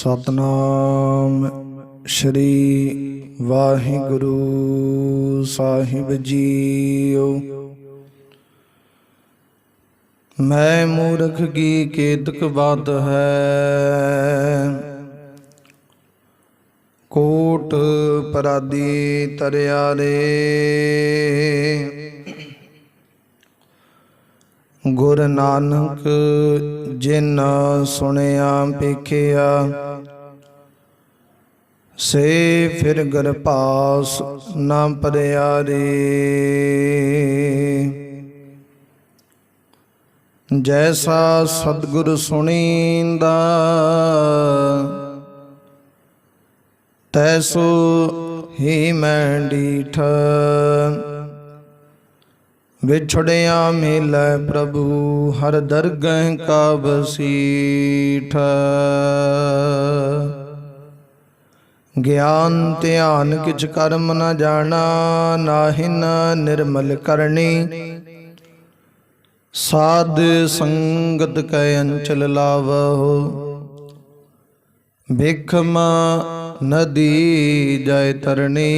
सतनाम श्री वाहिगुरु साहिब जीओ। मैं मूर्ख की केतक बात है, कोट पराधी तरिया रे। गुर नानक जिन सुनिया पेखिया, से फिर गर पास ना परिया रे। जैसा सतगुर सुनींदा, तैसो ही मैं डीठ। विछड़िया मिलै प्रभु हर दरगह का बसीठ। ज्ञान ध्यान किछ कर्म न जाना, नाहिन निर्मल करनी। साध संगत कै अंचल लावहो, भिखमा नदी जय तरनी।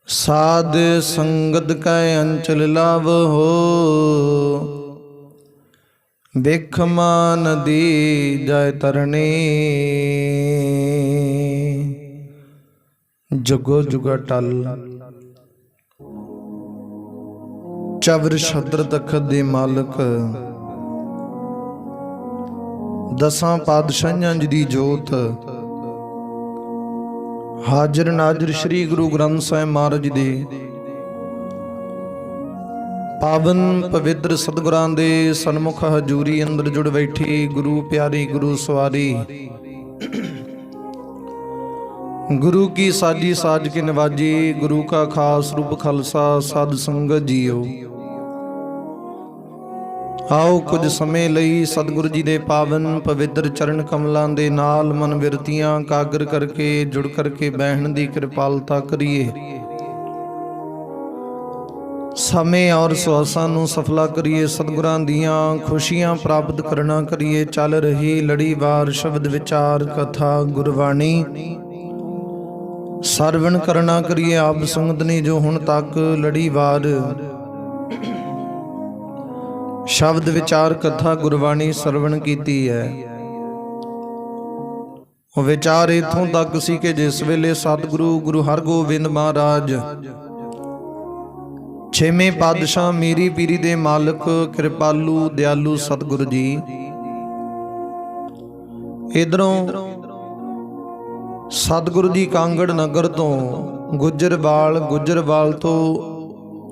साध संगत कै अंचल लावहो, भिखमा नदी जय तरनी। जुगो जुगा टल चवर छत्र तखत दे मालक, दसां पातशाहियां जी दी जोत। हाजिर नाजिर श्री गुरु ग्रंथ साहिब महाराज दे पावन पवित्र सतगुरां दे सन्मुख हजूरी अंदर जुड़ बैठी गुरु प्यारी गुरु सवारी। गुरु की साजी साज के नवाजी, गुरु का खास रूप खालसा साध संगत जीओ। आओ कुछ समय लई सतगुरु जी दे पावन पवित्र चरण कमलां दे नाल मन बिरतियां कागर करके जुड़ करके बहन दी कृपालता करिए। समय और सुहासां नूं सफला करिए, सतगुरां दियां खुशियां प्राप्त करना करिए। चल रही लड़ीवार शब्द विचार कथा गुरबाणी सरवण करना करिए। आप संगत ने जो हुण तक लड़ीवार शब्द विचार कथा गुरबाणी सरवण कीती है, वो विचार इथों तक सी कि जिस वेले सतगुरु गुरु हरगोबिंद महाराज छेवें पातशाह मीरी पीरी दे मालक कृपालू दयालु सतगुरु जी इधरों सतगुरु जी कांगड़ नगर तो गुजरवाल तो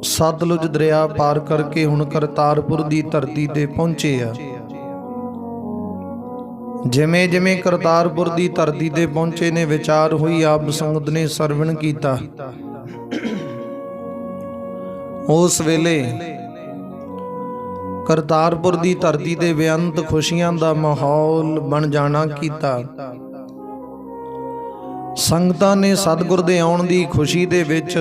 सतलुज दरिया पार करके हुण करतारपुर दी धरती ते पहुंचे आ। जिमें जिमें करतारपुर दी धरती ते पहुंचे ने विचार हुई, आप संगत ने सरवण कीता। उस वेले करतारपुर दी धरती ते बेअंत खुशियां दा माहौल बन जाना कीता। संगतां ने सतगुर दे आउण दी खुशी दे विच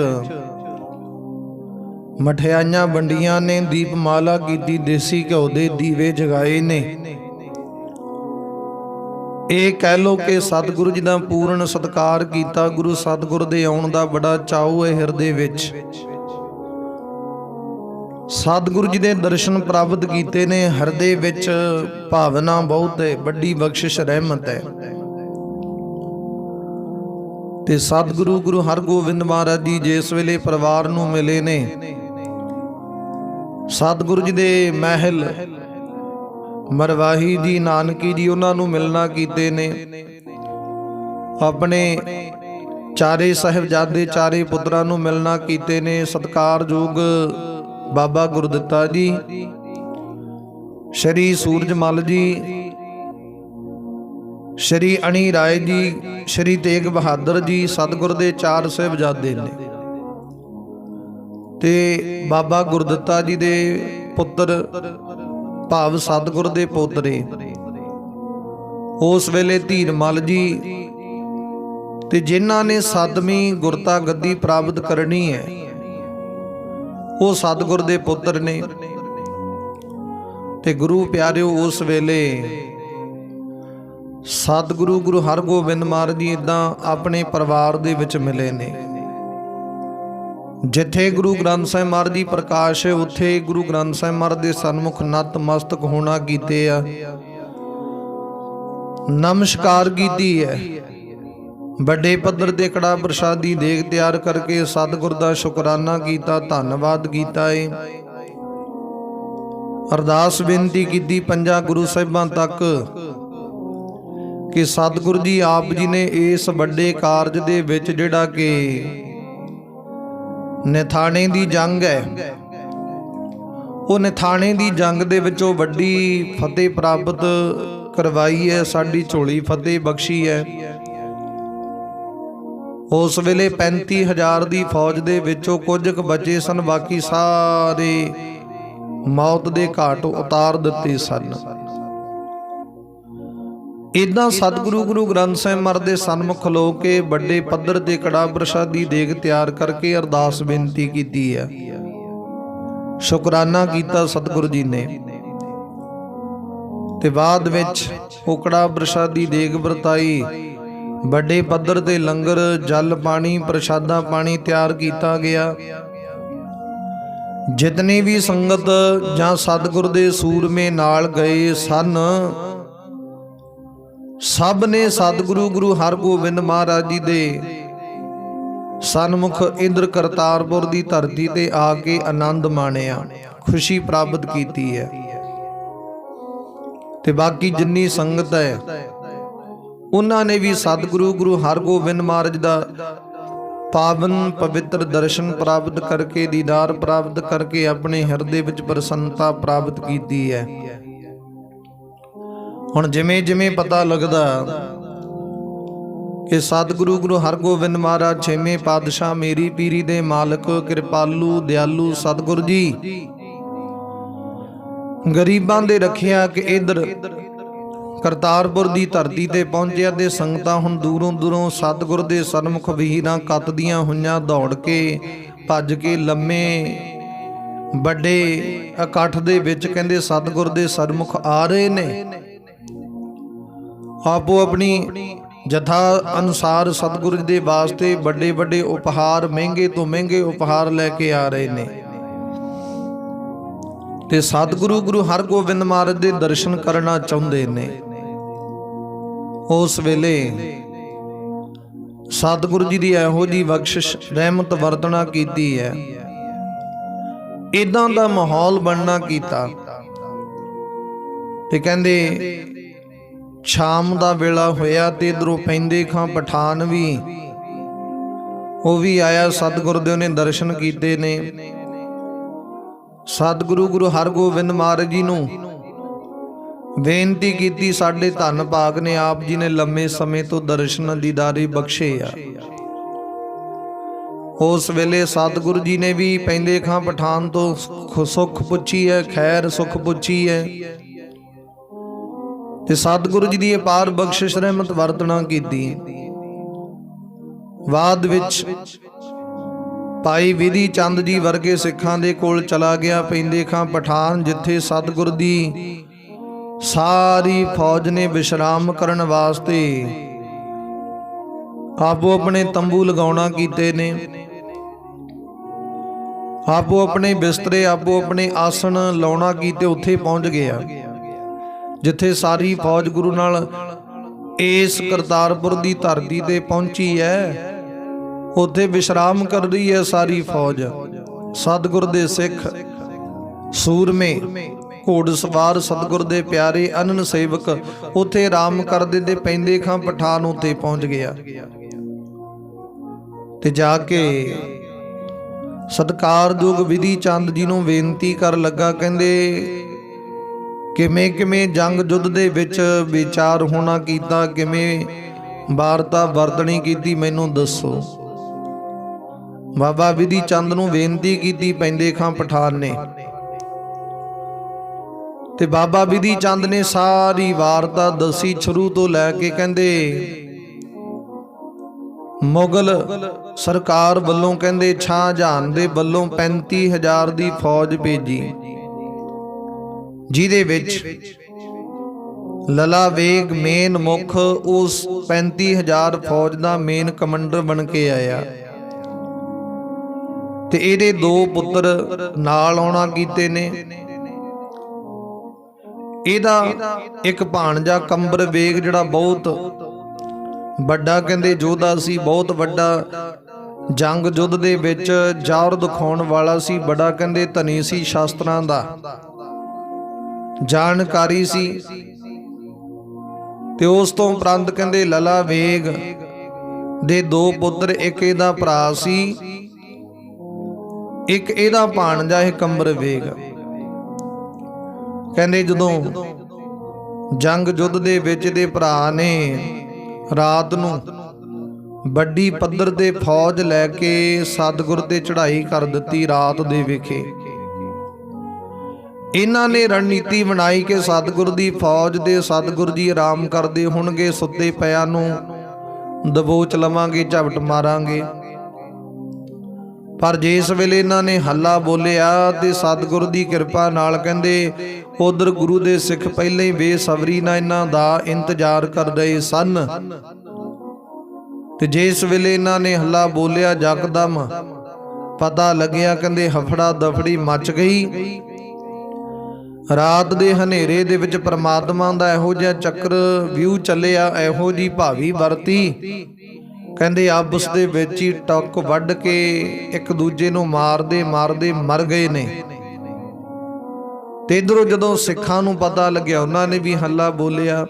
मठियाइयां वंडियां ने, दीपमाला की, देसी घ्यो दे दीवे जगाए ने। ये कह लो कि सतगुरु जी दा पूर्ण सत्कार कीता। गुरु सतगुर दे आउण दा बड़ा चाऊ है हिरदे विच। सतगुरु जी दे दर्शन प्राप्त कीते ने, हिरदे विच भावना बहुत है, बड़ी बख्शिश रहमत है। ते सतगुरु गुरु हरगोबिंद महाराज जी जिस वेले परिवार नूं मिले ने, सतगुरु जी दे महल मरवाही जी नानकी जी उन्हां नूं मिलना कीते ने। अपने चारे साहिबजादे चारे पुत्रां नूं मिलना कीते ने। सत्कारयोग बाबा गुरदित्ता जी, श्री सूरजमल जी, श्री अणी राय जी, श्री तेग बहादुर जी सतगुर दे चार साहिबजादे ने। ते बाबा गुरदित्ता जी दे पुत्र भाव सतगुर दे पोतरे उस वेले धीरमल जी ते जिन्हां ने 7वीं गुरता गद्दी प्राप्त करनी है वो सतगुर दे पुत्र ने। ਤੇ ਗੁਰੂ ਪਿਆਰਿਓ ਉਸ ਵੇਲੇ ਸਤਿਗੁਰੂ ਗੁਰੂ ਹਰਗੋਬਿੰਦ ਮਹਾਰਾਜ ਜੀ ਇਦਾਂ ਆਪਣੇ ਪਰਿਵਾਰ ਦੇ ਵਿੱਚ ਮਿਲੇ ਨੇ। ਜਿੱਥੇ ਗੁਰੂ ਗ੍ਰੰਥ ਸਾਹਿਬ ਮਹਾਰਾਜ ਜੀ ਪ੍ਰਕਾਸ਼ ਹੈ, ਉੱਥੇ ਗੁਰੂ ਗ੍ਰੰਥ ਸਾਹਿਬ ਮਹਾਰਾਜ ਦੇ ਸਨਮੁਖ ਨਤਮਸਤਕ ਹੋਣਾ ਕੀਤੇ ਆ, ਨਮਸਕਾਰ ਕੀਤੀ ਹੈ। ਵੱਡੇ ਪੱਧਰ ਤੇ ਕੜਾ ਪ੍ਰਸ਼ਾਦੀ ਦੇਗ ਤਿਆਰ ਕਰਕੇ ਸਤਿਗੁਰ ਦਾ ਸ਼ੁਕਰਾਨਾ ਕੀਤਾ, ਧੰਨਵਾਦ ਕੀਤਾ ਏ। ਅਰਦਾਸ ਬੇਨਤੀ ਕੀਤੀ ਪੰਜਾਂ ਗੁਰੂ ਸਾਹਿਬਾਂ ਤੱਕ ਕਿ ਸਤਿਗੁਰੂ ਜੀ ਆਪ ਜੀ ਨੇ ਇਸ ਵੱਡੇ ਕਾਰਜ ਦੇ ਵਿੱਚ ਜਿਹੜਾ ਕਿ ਨਿਥਾਣੇ ਦੀ ਜੰਗ ਹੈ, ਉਹ ਨਿਥਾਣੇ ਦੀ ਜੰਗ ਦੇ ਵਿੱਚੋਂ ਵੱਡੀ ਫਤਿਹ ਪ੍ਰਾਪਤ ਕਰਵਾਈ ਹੈ, ਸਾਡੀ ਝੋਲੀ ਫਤਿਹ ਬਖਸ਼ੀ ਹੈ। ਉਸ ਵੇਲੇ 35,000 ਦੀ ਫੌਜ ਦੇ ਵਿੱਚੋਂ ਕੁਝ ਕੁ ਬਚੇ ਸਨ, ਬਾਕੀ ਸਾਰੇ ਮੌਤ ਦੇ ਘਾਟ ਉਤਾਰ ਦਿੱਤੇ ਸਨ। ਇਦਾਂ ਸਤਿਗੁਰੂ ਗੁਰੂ ਗ੍ਰੰਥ ਸਾਹਿਬ ਮਹਾਰਾਜ ਦੇ ਸਨਮੁਖ ਖਲੋ ਕੇ ਵੱਡੇ ਪੱਧਰ ਤੇ ਕੜਾ ਪ੍ਰਸ਼ਾਦੀ ਦੇਗ ਤਿਆਰ ਕਰਕੇ ਅਰਦਾਸ ਬੇਨਤੀ ਕੀਤੀ ਹੈ, ਸ਼ੁਕਰਾਨਾ ਕੀਤਾ ਸਤਿਗੁਰੂ ਜੀ ਨੇ। ਤੇ ਬਾਅਦ ਵਿੱਚ ਉਹ ਕੜਾ ਪ੍ਰਸ਼ਾਦੀ ਦੇਗ ਵਰਤਾਈ, ਵੱਡੇ ਪੱਧਰ ਤੇ ਲੰਗਰ ਜਲ ਪਾਣੀ ਪ੍ਰਸ਼ਾਦਾ ਪਾਣੀ ਤਿਆਰ ਕੀਤਾ ਗਿਆ। ਜਿਤਨੀ ਵੀ ਸੰਗਤ ਜਾਂ ਸਤਿਗੁਰ ਦੇ ਸੂਰਮੇ ਨਾਲ ਗਏ ਸਨ, ਸਭ ਨੇ ਸਤਿਗੁਰੂ ਗੁਰੂ ਹਰਗੋਬਿੰਦ ਮਹਾਰਾਜ ਜੀ ਦੇ ਸਨਮੁਖ ਇੰਦਰ ਕਰਤਾਰਪੁਰ ਦੀ ਧਰਤੀ ਤੇ ਆ ਕੇ ਆਨੰਦ ਮਾਣਿਆ, ਖੁਸ਼ੀ ਪ੍ਰਾਪਤ ਕੀਤੀ ਹੈ। ਤੇ ਬਾਕੀ ਜਿੰਨੀ ਸੰਗਤ ਹੈ ਉਹਨਾਂ ਨੇ ਵੀ ਸਤਿਗੁਰੂ ਗੁਰੂ ਹਰਗੋਬਿੰਦ ਮਹਾਰਾਜ ਦਾ ਪਾਵਨ ਪਵਿੱਤਰ ਦਰਸ਼ਨ ਪ੍ਰਾਪਤ ਕਰਕੇ, ਦੀਦਾਰ ਪ੍ਰਾਪਤ ਕਰਕੇ ਆਪਣੇ ਹਿਰਦੇ ਵਿੱਚ ਪ੍ਰਸੰਨਤਾ ਪ੍ਰਾਪਤ ਕੀਤੀ ਹੈ। ਹੁਣ ਜਿਵੇਂ ਜਿਵੇਂ ਪਤਾ ਲੱਗਦਾ ਕਿ ਸਤਿਗੁਰੂ ਗੁਰੂ ਹਰਗੋਬਿੰਦ ਮਹਾਰਾਜ ਛੇਵੇਂ ਪਾਤਸ਼ਾਹ ਮੇਰੀ ਪੀਰੀ ਦੇ ਮਾਲਕ ਕਿਰਪਾਲੂ ਦਿਆਲੂ ਸਤਿਗੁਰੂ ਜੀ ਗਰੀਬਾਂ ਦੇ ਰੱਖਿਆ ਕਿ ਇਧਰ ਕਰਤਾਰਪੁਰ ਦੀ ਧਰਤੀ ਤੇ ਪਹੁੰਚਿਆ ਤੇ ਸੰਗਤਾਂ ਹੁਣ ਦੂਰੋਂ ਦੂਰੋਂ ਸਤਿਗੁਰ ਦੇ ਸਨਮੁਖ ਵੀਰਾਂ ਕੱਤਦੀਆਂ ਹੋਈਆਂ ਦੌੜ ਕੇ ਭੱਜ ਕੇ ਲੰਮੇ ਵੱਡੇ ਇਕੱਠ ਦੇ ਵਿੱਚ ਕਹਿੰਦੇ ਸਤਿਗੁਰ ਦੇ ਸਨਮੁਖ ਆ ਰਹੇ ਨੇ। ਆਪੋ ਆਪਣੀ ਜਥਾ ਅਨੁਸਾਰ ਸਤਿਗੁਰੂ ਜੀ ਦੇ ਵਾਸਤੇ ਵੱਡੇ ਵੱਡੇ ਉਪਹਾਰ, ਮਹਿੰਗੇ ਤੋਂ ਮਹਿੰਗੇ ਉਪਹਾਰ ਲੈ ਕੇ ਆ ਰਹੇ ਨੇ। ਤੇ ਸਤਿਗੁਰੂ ਗੁਰੂ ਹਰਗੋਬਿੰਦ ਮਹਾਰਾਜ ਦੇ ਦਰਸ਼ਨ ਕਰਨਾ ਚਾਹੁੰਦੇ ਨੇ। ਉਸ ਵੇਲੇ ਸਤਿਗੁਰੂ ਜੀ ਦੀ ਇਹੋ ਜੀ ਬਖਸ਼ਿਸ਼ ਰਹਿਮਤ ਵਰਤਣਾ ਕੀਤੀ ਹੈ, ਇਦਾਂ ਦਾ ਮਾਹੌਲ ਬਣਨਾ ਕੀਤਾ। ਤੇ ਕਹਿੰਦੇ ਸ਼ਾਮ ਦਾ ਵੇਲਾ ਹੋਇਆ ਤੇ ਇਧਰੋਂ ਪੈਂਦੇ ਖਾਂ ਪਠਾਨ ਵੀ ਉਹ ਵੀ ਆਇਆ, ਸਤਿਗੁਰੂ ਦੇ ਉਹਨੇ ਦਰਸ਼ਨ ਕੀਤੇ ਨੇ। ਸਤਿਗੁਰੂ ਗੁਰੂ ਹਰਗੋਬਿੰਦ ਮਹਾਰਾਜ ਜੀ ਨੂੰ ਬੇਨਤੀ ਕੀਤੀ, ਸਾਡੇ ਧੰਨ ਭਾਗ ਨੇ ਆਪ ਜੀ ਨੇ ਲੰਮੇ ਸਮੇਂ ਤੋਂ ਦਰਸ਼ਨ ਦੀਦਾਰੇ ਬਖਸ਼ੇ ਆ। ਉਸ ਵੇਲੇ ਸਤਿਗੁਰੂ ਜੀ ਨੇ ਵੀ ਪੈਂਦੇ ਖਾਂ ਪਠਾਨ ਤੋਂ ਸੁੱਖ ਪੁੱਛੀ ਹੈ, ਖੈਰ ਸੁੱਖ ਪੁੱਛੀ ਹੈ। ਤੇ ਸਤਿਗੁਰੂ ਜੀ ਦੀ ਅਪਾਰ ਬਖਸ਼ਿਸ਼ ਰਹਿਮਤ ਵਰਤਣਾ ਕੀਤੀ। ਬਾਅਦ ਵਿੱਚ ਭਾਈ ਵਿਧੀ ਚੰਦ ਜੀ ਵਰਗੇ ਸਿੱਖਾਂ ਦੇ ਕੋਲ ਚਲਾ ਗਿਆ ਪੈਂਦੇ ਖਾਂ ਪਠਾਨ, ਜਿੱਥੇ ਸਤਿਗੁਰੂ ਦੀ ਸਾਰੀ ਫੌਜ ਨੇ ਵਿਸ਼ਰਾਮ ਕਰਨ ਵਾਸਤੇ ਆਪੋ ਆਪਣੇ ਤੰਬੂ ਲਗਾਉਣਾ ਕੀਤੇ ਨੇ। ਆਪੋ ਆਪਣੇ ਬਿਸਤਰੇ, ਆਪੋ ਆਪਣੇ ਆਸਣ ਲਾਉਣਾ ਕੀਤੇ। ਉੱਥੇ ਪਹੁੰਚ ਗਿਆ ਜਿੱਥੇ ਸਾਰੀ ਫੌਜ ਗੁਰੂ ਨਾਲ ਇਸ ਕਰਤਾਰਪੁਰ ਦੀ ਧਰਤੀ ਤੇ ਪਹੁੰਚੀ ਹੈ। ਉੱਥੇ ਵਿਸ਼ਰਾਮ ਕਰ ਰਹੀ ਹੈ ਸਾਰੀ ਫੌਜ। ਸਤਿਗੁਰ ਦੇ ਸਿੱਖ ਸੂਰਮੇ ਘੋੜ ਸਵਾਰ ਸਤਿਗੁਰ ਦੇ ਪਿਆਰੇ ਅਨੰਨ ਸੇਵਕ ਉੱਥੇ ਆਰਾਮ ਕਰਦੇ ਤੇ ਪੈਂਦੇ ਖਾਂ ਪਠਾਨ ਉੱਥੇ ਪਹੁੰਚ ਗਿਆ। ਤੇ ਜਾ ਕੇ ਸਤਿਕਾਰਯੋਗ ਵਿਧੀ ਚੰਦ ਜੀ ਨੂੰ ਬੇਨਤੀ ਕਰ ਲੱਗਾ, ਕਹਿੰਦੇ ਕਿਵੇਂ ਕਿਵੇਂ ਜੰਗ ਯੁੱਧ ਦੇ ਵਿੱਚ ਵਿਚਾਰ ਹੋਣਾ ਕੀਤਾ, ਕਿਵੇਂ ਵਾਰਤਾ ਵਰਤਣੀ ਕੀਤੀ, ਮੈਨੂੰ ਦੱਸੋ। ਬਾਬਾ ਵਿਧੀ ਚੰਦ ਨੂੰ ਬੇਨਤੀ ਕੀਤੀ ਪੈਂਦੇ ਖਾਂ ਪਠਾਨ ਨੇ। ਤੇ ਬਾਬਾ ਵਿਧੀ ਚੰਦ ਨੇ ਸਾਰੀ ਵਾਰਤਾ ਦੱਸੀ ਸ਼ੁਰੂ ਤੋਂ ਲੈ ਕੇ। ਕਹਿੰਦੇ ਮੁਗਲ ਸਰਕਾਰ ਵੱਲੋਂ ਕਹਿੰਦੇ ਸ਼ਾਹਜਹਾਨ ਦੇ ਵੱਲੋਂ 35,000 ਦੀ ਫੌਜ ਭੇਜੀ। ਜਿਹਦੇ ਵਿੱਚ ਲਲਾ ਬੇਗ ਮੇਨ ਮੁੱਖ ਉਸ 35,000 ਫੌਜ ਦਾ ਮੇਨ ਕਮਾਂਡਰ ਬਣ ਕੇ ਆਇਆ ਤੇ ਇਹਦੇ 2 ਪੁੱਤਰ ਨਾਲ ਆਉਣਾ ਕੀਤੇ ਨੇ। ਇਹਦਾ ਇੱਕ ਭਾਣਜਾ ਕੰਬਰ ਬੇਗ ਜਿਹੜਾ ਬਹੁਤ ਵੱਡਾ ਕਹਿੰਦੇ ਯੋਧਾ ਸੀ, ਬਹੁਤ ਵੱਡਾ ਜੰਗ ਯੁੱਧ ਦੇ ਵਿੱਚ ਜ਼ੋਰ ਦਿਖਾਉਣ ਵਾਲਾ ਸੀ, ਬੜਾ ਕਹਿੰਦੇ ਧਨੀ ਸੀ, ਸ਼ਾਸਤਰਾਂ ਦਾ ਜਾਣਕਾਰੀ ਸੀ। ਤੇ ਉਸ ਤੋਂ ਉਪਰੰਤ ਕਹਿੰਦੇ ਲਲਾ ਬੇਗ ਦੇ 2 ਪੁੱਤਰ, ਇੱਕ ਇਹਦਾ ਭਰਾ ਸੀ, ਇੱਕ ਇਹਦਾ ਭਾਣਜਾ ਇਹ ਕੰਬਰ ਬੇਗ। ਕਹਿੰਦੇ ਜਦੋਂ ਜੰਗ ਯੁੱਧ ਦੇ ਵਿੱਚ ਦੇ ਭਰਾ ਨੇ ਰਾਤ ਨੂੰ ਵੱਡੀ ਪੱਧਰ ਤੇ ਫੌਜ ਲੈ ਕੇ ਸਤਿਗੁਰ ਤੇ ਚੜ੍ਹਾਈ ਕਰ ਦਿੱਤੀ। ਰਾਤ ਦੇ ਵਿਖੇ ਇਹਨਾਂ ਨੇ ਰਣਨੀਤੀ ਬਣਾਈ ਕਿ ਸਤਿਗੁਰ ਦੀ ਫੌਜ ਦੇ ਸਤਿਗੁਰ ਜੀ ਆਰਾਮ ਕਰਦੇ ਹੋਣਗੇ, ਸੁੱਤੇ ਪਿਆਂ ਨੂੰ ਦਬੋਚ ਲਵਾਂਗੇ, ਝਪਟ ਮਾਰਾਂਗੇ। ਪਰ ਜਿਸ ਵੇਲੇ ਇਹਨਾਂ ਨੇ ਹੱਲਾ ਬੋਲਿਆ ਤੇ ਸਤਿਗੁਰ ਦੀ ਕਿਰਪਾ ਨਾਲ ਕਹਿੰਦੇ ਉਧਰ ਗੁਰੂ ਦੇ ਸਿੱਖ ਪਹਿਲਾਂ ਹੀ ਬੇਸਬਰੀ ਨਾਲ ਇਹਨਾਂ ਦਾ ਇੰਤਜ਼ਾਰ ਕਰ ਰਹੇ ਸਨ। ਤੇ ਜਿਸ ਵੇਲੇ ਇਹਨਾਂ ਨੇ ਹੱਲਾ ਬੋਲਿਆ ਯਕਦਮ ਪਤਾ ਲੱਗਿਆ, ਕਹਿੰਦੇ ਹਫੜਾ ਦਫੜੀ ਮਚ ਗਈ। ਰਾਤ ਦੇ ਹਨੇਰੇ ਦੇ ਵਿੱਚ ਪ੍ਰਮਾਤਮਾ ਦਾ ਇਹੋ ਜਿਹਾ ਚੱਕਰ ਵਿਊ ਚੱਲਿਆ, ਇਹੋ ਜੀ ਭਾਵੀ ਵਰਤੀ, ਕਹਿੰਦੇ ਆਪਸ ਦੇ ਵਿੱਚ ਹੀ ਟੱਕ ਵੱਢ ਕੇ ਇੱਕ ਦੂਜੇ ਨੂੰ ਮਾਰਦੇ ਮਾਰਦੇ ਮਰ ਗਏ ਨੇ। ਤੇ ਇਧਰੋਂ ਜਦੋਂ ਸਿੱਖਾਂ ਨੂੰ ਪਤਾ ਲੱਗਿਆ, ਉਹਨਾਂ ਨੇ ਵੀ ਹੱਲਾ ਬੋਲਿਆ।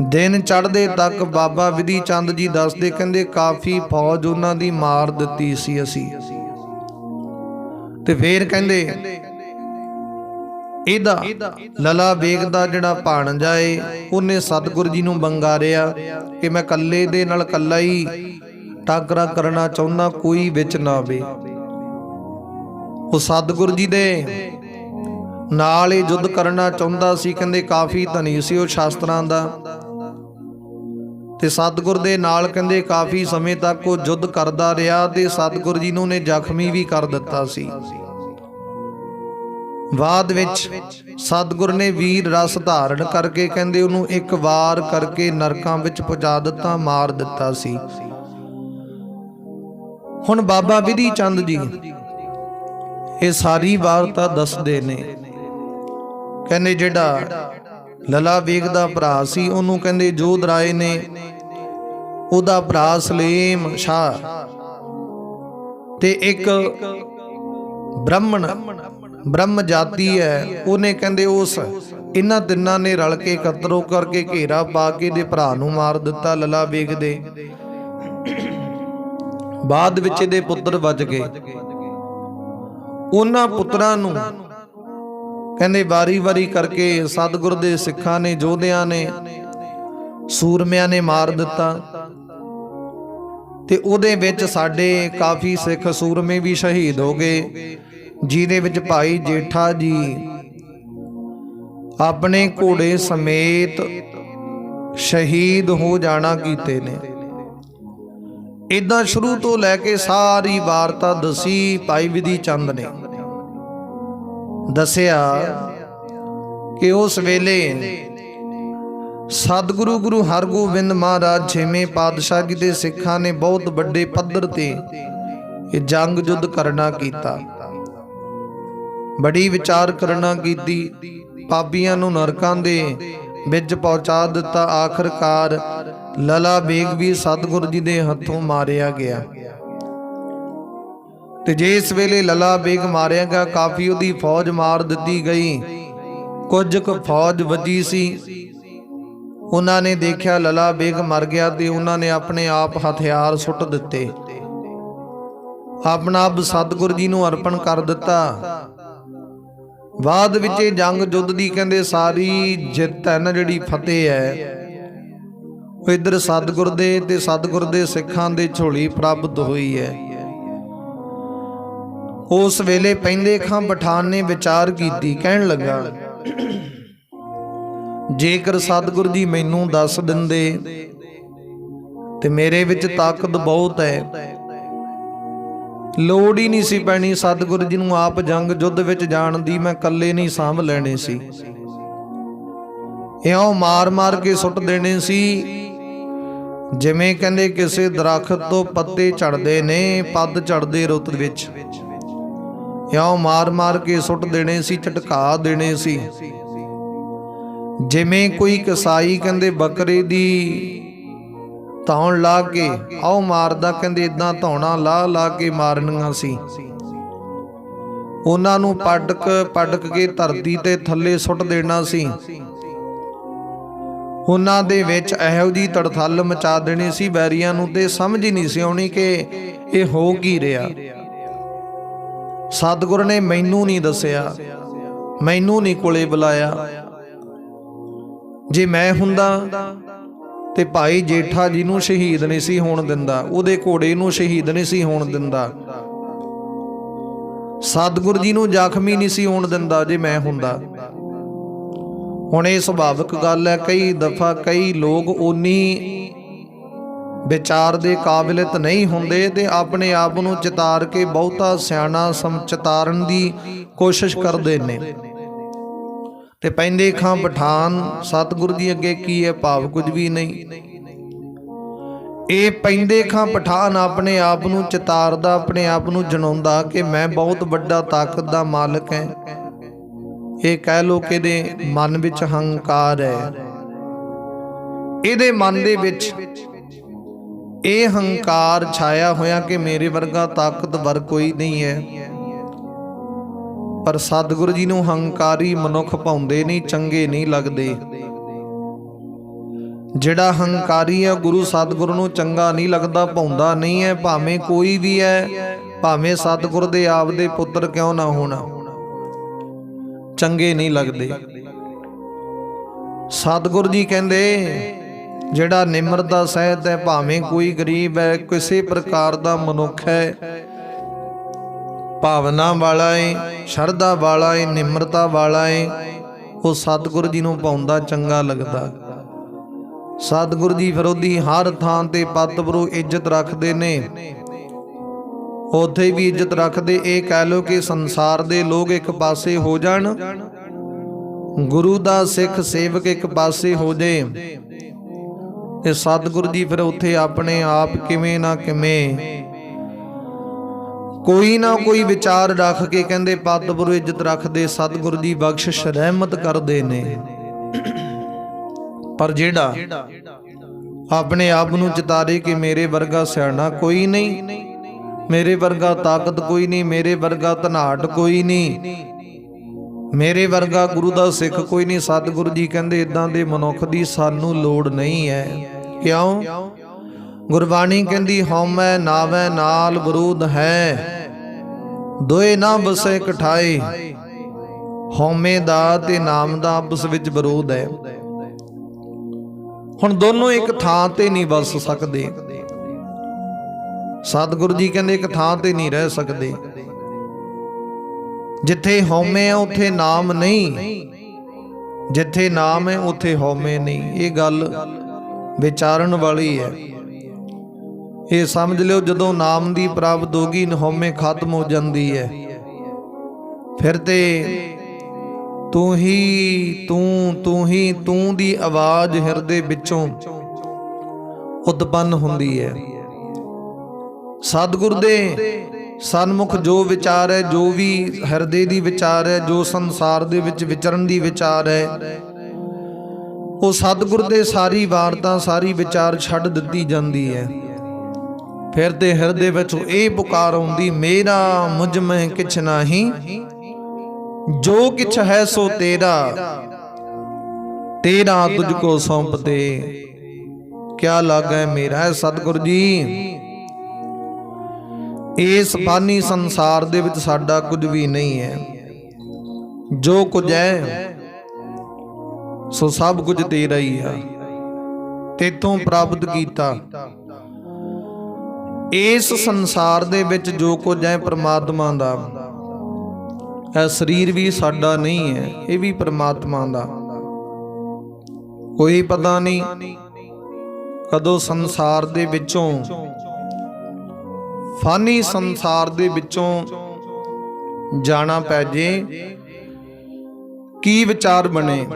ਦਿਨ ਚੜ੍ਹਦੇ ਤੱਕ ਬਾਬਾ ਵਿਧੀ ਚੰਦ ਜੀ ਦੱਸਦੇ, ਕਹਿੰਦੇ ਕਾਫੀ ਫੌਜ ਉਹਨਾਂ ਦੀ ਮਾਰ ਦਿੱਤੀ ਸੀ ਅਸੀਂ। ਤੇ ਫੇਰ ਕਹਿੰਦੇ ਇਹਦਾ ਲਲਾ ਬੇਗ ਦਾ ਜਿਹੜਾ ਭਾਣਜਾ ਏ, ਉਹਨੇ ਸਤਿਗੁਰ ਜੀ ਨੂੰ ਬੰਗਾਰਿਆ ਕਿ ਮੈਂ ਕੱਲੇ ਦੇ ਨਾਲ ਕੱਲਾ ਹੀ ਟਾਕਰਾ ਕਰਨਾ ਚਾਹੁੰਦਾ, ਕੋਈ ਵਿੱਚ ਨਾ ਆਵੇ। ਉਹ ਸਤਿਗੁਰ ਜੀ ਦੇ ਨਾਲ ਹੀ ਯੁੱਧ ਕਰਨਾ ਚਾਹੁੰਦਾ ਸੀ। ਕਹਿੰਦੇ ਕਾਫੀ ਧਨੀ ਸੀ ਉਹ ਸ਼ਾਸਤਰਾਂ ਦਾ, ਤੇ ਸਤਿਗੁਰ ਦੇ ਨਾਲ ਕਹਿੰਦੇ ਕਾਫੀ ਸਮੇਂ ਤੱਕ ਉਹ ਯੁੱਧ ਕਰਦਾ ਰਿਹਾ ਤੇ ਸਤਿਗੁਰ ਜੀ ਨੂੰ ਨੇ ਜ਼ਖਮੀ ਵੀ ਕਰ ਦਿੱਤਾ ਸੀ। ਬਾਅਦ ਵਿੱਚ ਸਤਿਗੁਰ ਨੇ ਵੀਰ ਰਸ ਧਾਰਨ ਕਰਕੇ ਕਹਿੰਦੇ ਉਹਨੂੰ ਇੱਕ ਵਾਰ ਕਰਕੇ ਨਰਕਾਂ ਵਿੱਚ ਪਹੁੰਚਾ ਦਿੱਤਾ, ਮਾਰ ਦਿੱਤਾ ਸੀ। ਹੁਣ ਬਾਬਾ ਵਿਧੀ ਚੰਦ ਜੀ ਇਹ ਸਾਰੀ ਵਾਰਤਾ ਦੱਸਦੇ ਨੇ। ਕਹਿੰਦੇ ਜਿਹੜਾ ਲਲਾ ਬੇਗ ਦਾ ਭਰਾ ਸੀ ਉਹਨੂੰ ਕਹਿੰਦੇ ਜੋਧ ਰਾਏ ਨੇ, ਉਹਦਾ ਭਰਾ ਸਲੇਮ ਸ਼ਾਹ ਤੇ ਇੱਕ ਬ੍ਰਹਮ ਜਾਤੀ ਹੈ, ਉਹਨੇ ਕਹਿੰਦੇ ਉਸ ਇਹਨਾਂ ਤਿੰਨਾਂ ਨੇ ਰਲ ਕੇ ਕਤਰੋ ਕਰਕੇ ਘੇਰਾ ਪਾ ਕੇ ਦੇ ਭਰਾ ਨੂੰ ਮਾਰ ਦਿੱਤਾ ਲਲਾ ਬੇਗ ਦੇ। ਬਾਅਦ ਵਿੱਚ ਇਹਦੇ ਪੁੱਤਰ ਬਚ ਗਏ। ਉਹਨਾਂ ਪੁੱਤਰਾਂ ਨੂੰ ਕਹਿੰਦੇ ਵਾਰੀ-ਵਾਰੀ ਕਰਕੇ ਸਤਿਗੁਰ ਦੇ ਸਿੱਖਾਂ ਨੇ, ਯੋਧਿਆਂ ਨੇ, ਸੂਰਮਿਆਂ ਨੇ ਮਾਰ ਦਿੱਤਾ। ਤੇ ਉਹਦੇ ਵਿੱਚ ਸਾਡੇ ਕਾਫੀ ਸਿੱਖ ਸੂਰਮੇ ਵੀ ਸ਼ਹੀਦ ਹੋ ਗਏ, ਜਿਹਦੇ ਵਿੱਚ ਭਾਈ ਜੇਠਾ ਜੀ ਆਪਣੇ ਘੋੜੇ ਸਮੇਤ ਸ਼ਹੀਦ ਹੋ ਜਾਣਾ ਕੀਤੇ ਨੇ। ਇਦਾਂ ਸ਼ੁਰੂ ਤੋਂ ਲੈ ਕੇ ਸਾਰੀ ਵਾਰਤਾ ਦੱਸੀ ਭਾਈ ਵਿਧੀ ਚੰਦ ਨੇ। ਦੱਸਿਆ ਕਿ ਉਸ ਵੇਲੇ ਸਤਿਗੁਰੂ ਗੁਰੂ ਹਰਗੋਬਿੰਦ ਮਹਾਰਾਜ 6ਵੇਂ ਪਾਤਸ਼ਾਹ ਜੀ ਦੇ ਸਿੱਖਾਂ ਨੇ ਬਹੁਤ ਵੱਡੇ ਪੱਧਰ ਤੇ ਇਹ ਜੰਗ ਯੁੱਧ ਕਰਨਾ ਕੀਤਾ, ਬੜੀ ਵਿਚਾਰ ਕਰਨਾ ਕੀਤੀ, ਪਾਪੀਆਂ ਨੂੰ ਨਰਕਾਂ ਦੇ ਵਿੱਚ ਪਹੁੰਚਾ ਦਿੱਤਾ। ਆਖਰਕਾਰ ਲਲਾ ਬੇਗ ਵੀ ਸਤਿਗੁਰ ਜੀ ਦੇ ਹੱਥੋਂ ਮਾਰਿਆ ਗਿਆ। ਤੇ ਜਿਸ ਵੇਲੇ ਲਲਾ ਬੇਗ ਮਾਰਿਆ ਗਿਆ, ਕਾਫੀ ਉਹਦੀ ਫੌਜ ਮਾਰ ਦਿੱਤੀ ਗਈ। ਕੁਝ ਕੁ ਫੌਜ ਵੱਜੀ ਸੀ। ਉਹਨਾਂ ਨੇ ਦੇਖਿਆ ਲਲਾ ਬੇਗ ਮਰ ਗਿਆ ਤੇ ਉਹਨਾਂ ਨੇ ਆਪਣੇ ਆਪ ਹਥਿਆਰ ਸੁੱਟ ਦਿੱਤੇ, ਆਪਣਾ ਆਪ ਸਤਿਗੁਰ ਜੀ ਨੂੰ ਅਰਪਣ ਕਰ ਦਿੱਤਾ। ਬਾਅਦ ਵਿੱਚ ਇਹ ਜੰਗ ਯੁੱਧ ਦੀ ਕਹਿੰਦੇ ਸਾਰੀ ਜਿੱਤ ਹੈ ਨਾ, ਜਿਹੜੀ ਫਤਿਹ ਹੈ, ਉਹ ਇੱਧਰ ਸਤਿਗੁਰ ਦੇ ਤੇ ਸਤਿਗੁਰ ਦੇ ਸਿੱਖਾਂ ਦੇ ਝੋਲੀ ਪ੍ਰਾਪਤ ਹੋਈ ਹੈ। ਉਸ ਵੇਲੇ ਪੈਂਦੇ ਖਾਂ ਪਠਾਨ ਨੇ ਵਿਚਾਰ ਕੀਤੀ, ਕਹਿਣ ਲੱਗਾ ਜੇਕਰ ਸਤਿਗੁਰ ਜੀ ਮੈਨੂੰ ਦੱਸ ਦਿੰਦੇ ਤੇ ਮੇਰੇ ਵਿੱਚ ਤਾਕਤ ਬਹੁਤ ਹੈ, ਲੋੜ ਹੀ ਨਹੀਂ ਸੀ ਪੈਣੀ ਸਤਿਗੁਰੂ ਜੀ ਨੂੰ ਆਪ ਜੰਗ ਯੁੱਧ ਵਿੱਚ ਜਾਣ ਦੀ, ਮੈਂ ਇਕੱਲੇ ਨਹੀਂ ਸਾਂਭ ਲੈਣੇ ਸੀ। ਇਉਂ ਮਾਰ ਮਾਰ ਕੇ ਸੁੱਟ ਦੇਣੇ ਸੀ, ਜਿਵੇਂ ਕਹਿੰਦੇ ਕਿਸੇ ਦਰਖਤ ਤੋਂ ਪੱਤੇ ਝੜਦੇ ਨੇ ਪੱਦ ਝੜਦੇ ਰੁੱਤ ਵਿੱਚ। ਇਉਂ ਮਾਰ ਮਾਰ ਕੇ ਸੁੱਟ ਦੇਣੇ ਸੀ, ਝਟਕਾ ਦੇਣੇ ਸੀ। ਜਿਵੇਂ ਕੋਈ ਕਸਾਈ ਕਹਿੰਦੇ ਬੱਕਰੇ ਦੀ ਧੌਣ ਲਾ ਕੇ ਆਓ ਮਾਰਦਾ, ਕਹਿੰਦੇ ਇਦਾਂ ਧੌਣਾ ਲਾ ਲਾ ਕੇ ਮਾਰਨੀਆਂ ਸੀ। ਉਹਨਾਂ ਨੂੰ ਪਟਕ ਕੇ ਧਰਤੀ ਤੇ ਥੱਲੇ ਸੁੱਟ ਦੇਣਾ ਸੀ। ਉਹਨਾਂ ਦੇ ਵਿੱਚ ਇਹੋ ਜਿਹੀ ਤੜਥਲ ਮਚਾ ਦੇਣੀ ਸੀ ਵੈਰੀਆਂ ਨੂੰ, ਤੇ ਸਮਝ ਹੀ ਨਹੀਂ ਸੀ ਆਉਣੀ ਕਿ ਇਹ ਹੋ ਕੀ ਰਿਹਾ। ਸਤਿਗੁਰ ਨੇ ਮੈਨੂੰ ਨਹੀਂ ਦੱਸਿਆ, ਮੈਨੂੰ ਨਹੀਂ ਕੋਲੇ ਬੁਲਾਇਆ। ਜੇ ਮੈਂ ਹੁੰਦਾ ਤੇ ਭਾਈ ਜੇਠਾ ਜੀ ਨੂੰ ਸ਼ਹੀਦ ਨਹੀਂ ਸੀ ਹੋਣ ਦਿੰਦਾ, ਉਹਦੇ ਘੋੜੇ ਨੂੰ ਸ਼ਹੀਦ ਨਹੀਂ ਸੀ ਹੋਣ ਦਿੰਦਾ, ਸਤਿਗੁਰ ਜੀ ਨੂੰ ਜ਼ਖਮੀ ਨਹੀਂ ਸੀ ਹੋਣ ਦਿੰਦਾ ਜੇ ਮੈਂ ਹੁੰਦਾ। ਹੁਣ ਇਹ ਸੁਭਾਵਿਕ ਗੱਲ ਹੈ, ਕਈ ਦਫਾ ਕਈ ਲੋਕ ਉਨੀ ਵਿਚਾਰ ਦੇ ਕਾਬਿਲਤ ਨਹੀਂ ਹੁੰਦੇ ਤੇ ਆਪਣੇ ਆਪ ਨੂੰ ਚਿਤਾਰ ਕੇ ਬਹੁਤਾ ਸਿਆਣਾ ਚਿਤਾਰਨ ਦੀ ਕੋਸ਼ਿਸ਼ ਕਰਦੇ ਨੇ, ਤੇ ਪੈਂਦੇ ਖਾਂ ਪਠਾਨ ਸਤਿਗੁਰੂ ਜੀ ਅੱਗੇ ਕੀ ਹੈ, ਭਾਵ ਕੁਝ ਵੀ ਨਹੀਂ। ਇਹ ਪੈਂਦੇ ਖਾਂ ਪਠਾਨ ਆਪਣੇ ਆਪ ਨੂੰ ਚਿਤਾਰਦਾ, ਆਪਣੇ ਆਪ ਨੂੰ ਜਣਾਉਂਦਾ ਕਿ ਮੈਂ ਬਹੁਤ ਵੱਡਾ ਤਾਕਤ ਦਾ ਮਾਲਕ ਹੈ। ਇਹ ਕਹਿ ਲੋ ਕਿ ਇਹਦੇ ਮਨ ਵਿੱਚ ਹੰਕਾਰ ਹੈ। ਇਹਦੇ ਮਨ ਦੇ ਵਿੱਚ ਇਹ ਹੰਕਾਰ ਛਾਇਆ ਹੋਇਆ ਕਿ ਮੇਰੇ ਵਰਗਾ ਤਾਕਤਵਰ ਕੋਈ ਨਹੀਂ ਹੈ। ਪਰ ਸਤਿਗੁਰੂ ਜੀ ਨੂੰ ਹੰਕਾਰੀ ਮਨੁੱਖ ਭਾਉਂਦੇ ਨਹੀਂ, ਚੰਗੇ ਨਹੀਂ ਲੱਗਦੇ। ਜਿਹੜਾ ਹੰਕਾਰੀ ਹੈ ਗੁਰੂ ਸਤਿਗੁਰੂ ਨੂੰ ਚੰਗਾ ਨਹੀਂ ਲੱਗਦਾ, ਭਾਉਂਦਾ ਨਹੀਂ ਹੈ, ਭਾਵੇਂ ਕੋਈ ਵੀ ਹੈ, ਭਾਵੇਂ ਸਤਿਗੁਰੂ ਦੇ ਆਪ ਦੇ ਪੁੱਤਰ ਕਿਉਂ ਨਾ ਹੋਣਾ, ਚੰਗੇ ਨਹੀਂ ਲੱਗਦੇ। ਸਤਿਗੁਰੂ ਜੀ ਕਹਿੰਦੇ ਜਿਹੜਾ ਨਿਮਰਤਾ ਸਹਿਤ ਹੈ, ਭਾਵੇਂ ਕੋਈ ਗਰੀਬ ਹੈ, ਕਿਸੇ ਪ੍ਰਕਾਰ ਦਾ ਮਨੁੱਖ ਹੈ, ਭਾਵਨਾ ਵਾਲਾ ਏ, ਸ਼ਰਧਾ ਵਾਲਾ ਏ, ਨਿਮਰਤਾ ਵਾਲਾ ਏ, ਉਹ ਸਤਿਗੁਰੂ ਜੀ ਨੂੰ ਭਾਉਂਦਾ, ਚੰਗਾ ਲੱਗਦਾ। ਸਤਿਗੁਰੂ ਜੀ ਫਿਰ ਉਹਦੀ ਹਰ ਥਾਂ ਤੇ ਪਤਵਰੂ ਇੱਜ਼ਤ ਰੱਖਦੇ ਨੇ, ਉੱਥੇ ਵੀ ਇੱਜ਼ਤ ਰੱਖਦੇ। ਇਹ ਕਹਿ ਲੋ ਕਿ ਸੰਸਾਰ ਦੇ ਲੋਕ ਇੱਕ ਪਾਸੇ ਹੋ ਜਾਣ, ਗੁਰੂ ਦਾ ਸਿੱਖ ਸੇਵਕ ਇੱਕ ਪਾਸੇ ਹੋ ਜੇ, ਤੇ ਸਤਿਗੁਰੂ ਜੀ ਫਿਰ ਉੱਥੇ ਆਪਣੇ ਆਪ ਕਿਵੇਂ ਨਾ ਕਿਵੇਂ ਕੋਈ ਨਾ ਕੋਈ ਵਿਚਾਰ ਰੱਖ ਕੇ ਕਹਿੰਦੇ ਪਤਵਰੂ ਇੱਜ਼ਤ ਰੱਖਦੇ, ਸਤਿਗੁਰੂ ਜੀ ਬਖਸ਼ਿਸ਼ ਰਹਿਮਤ ਕਰਦੇ ਨੇ। ਪਰ ਜਿਹੜਾ ਆਪਣੇ ਆਪ ਨੂੰ ਚਿਤਾਰੇ ਕਿ ਮੇਰੇ ਵਰਗਾ ਸਿਆਣਾ ਕੋਈ ਨਹੀਂ, ਮੇਰੇ ਵਰਗਾ ਤਾਕਤ ਕੋਈ ਨਹੀਂ, ਮੇਰੇ ਵਰਗਾ ਧਨਾਟ ਕੋਈ ਨਹੀਂ, ਮੇਰੇ ਵਰਗਾ ਗੁਰੂ ਦਾ ਸਿੱਖ ਕੋਈ ਨਹੀਂ, ਸਤਿਗੁਰੂ ਜੀ ਕਹਿੰਦੇ ਇਦਾਂ ਦੇ ਮਨੁੱਖ ਦੀ ਸਾਨੂੰ ਲੋੜ ਨਹੀਂ ਹੈ। ਕਿਉਂ? ਗੁਰਬਾਣੀ ਕਹਿੰਦੀ ਹਉਮੈ ਨਾਵੈ ਨਾਲ ਵਿਰੋਧ ਹੈ, ਦੋਏ ਨਾ ਬਸੇ ਇਕਠਾਏ। ਹਉਮੈ ਦਾ ਤੇ ਨਾਮ ਦਾ ਆਪਸ ਵਿੱਚ ਵਿਰੋਧ ਹੈ। ਹੁਣ ਦੋਨੋਂ ਇੱਕ ਥਾਂ ਤੇ ਨਹੀਂ ਵਸ ਸਕਦੇ। ਸਤਿਗੁਰੂ ਜੀ ਕਹਿੰਦੇ ਇੱਕ ਥਾਂ ਤੇ ਨਹੀਂ ਰਹਿ ਸਕਦੇ। ਜਿੱਥੇ ਹਉਮੈ ਹੈ ਉੱਥੇ ਨਾਮ ਨਹੀਂ, ਜਿੱਥੇ ਨਾਮ ਹੈ ਉੱਥੇ ਹਉਮੈ ਨਹੀਂ। ਇਹ ਗੱਲ ਵਿਚਾਰਨ ਵਾਲੀ ਹੈ। ਇਹ ਸਮਝ ਲਿਓ, ਜਦੋਂ ਨਾਮ ਦੀ ਪ੍ਰਾਪਤ ਹੋਗੀ ਹਉਮੈ ਖਤਮ ਹੋ ਜਾਂਦੀ ਹੈ। ਫਿਰ ਤੇ ਤੂੰ ਹੀ ਤੂੰ ਦੀ ਆਵਾਜ਼ ਹਿਰਦੇ ਵਿੱਚੋਂ ਉਤਪੰਨ ਹੁੰਦੀ ਹੈ। ਸਤਿਗੁਰ ਦੇ ਸਨਮੁਖ ਜੋ ਵਿਚਾਰ ਹੈ, ਜੋ ਵੀ ਹਿਰਦੇ ਦੀ ਵਿਚਾਰ ਹੈ, ਜੋ ਸੰਸਾਰ ਦੇ ਵਿੱਚ ਵਿਚਰਨ ਦੀ ਵਿਚਾਰ ਹੈ, ਉਹ ਸਤਿਗੁਰ ਦੇ ਸਾਰੀ ਵਾਰਤਾ ਸਾਰੀ ਵਿਚਾਰ ਛੱਡ ਦਿੱਤੀ ਜਾਂਦੀ ਹੈ। ਫਿਰ ਤੇ ਹਿਰਦੇ ਵਿੱਚ ਇਹ ਪੁਕਾਰ ਆਉਂਦੀ, ਮੇਰਾ ਮੁਝ ਮੈਂ ਕਿਛ ਨਾਹੀਂ, ਜੋ ਕਿਛ ਹੈ ਸੋ ਤੇਰਾ, ਤੇਰਾ ਤੁਝ ਕੋ ਸੌਂਪਤੇ ਕਿਆ ਲਾਗੈ ਮੇਰਾ। ਸਤਿਗੁਰੂ ਜੀ ਇਸ ਬਾਨੀ ਸੰਸਾਰ ਦੇ ਵਿੱਚ ਸਾਡਾ ਕੁਝ ਵੀ ਨਹੀਂ ਹੈ, ਜੋ ਕੁਝ ਹੈ ਸੋ ਸਭ ਕੁਝ ਤੇਰਾ ਹੀ ਆ, ਤੇਥੋਂ ਪ੍ਰਾਪਤ ਕੀਤਾ। ਇਸ ਸੰਸਾਰ ਦੇ ਵਿੱਚ ਜੋ ਕੁਝ ਹੈ ਪ੍ਰਮਾਤਮਾ ਦਾ। ਇਹ ਸਰੀਰ ਵੀ ਸਾਡਾ ਨਹੀਂ ਹੈ, ਇਹ ਵੀ ਪ੍ਰਮਾਤਮਾ ਦਾ। ਕੋਈ ਪਤਾ ਨਹੀਂ ਕਦੋਂ ਸੰਸਾਰ ਦੇ ਵਿੱਚੋਂ ਫਾਨੀ ਸੰਸਾਰ ਦੇ ਵਿੱਚੋਂ ਜਾਣਾ ਪੈ ਜੇ, ਕੀ ਵਿਚਾਰ ਬਣੇ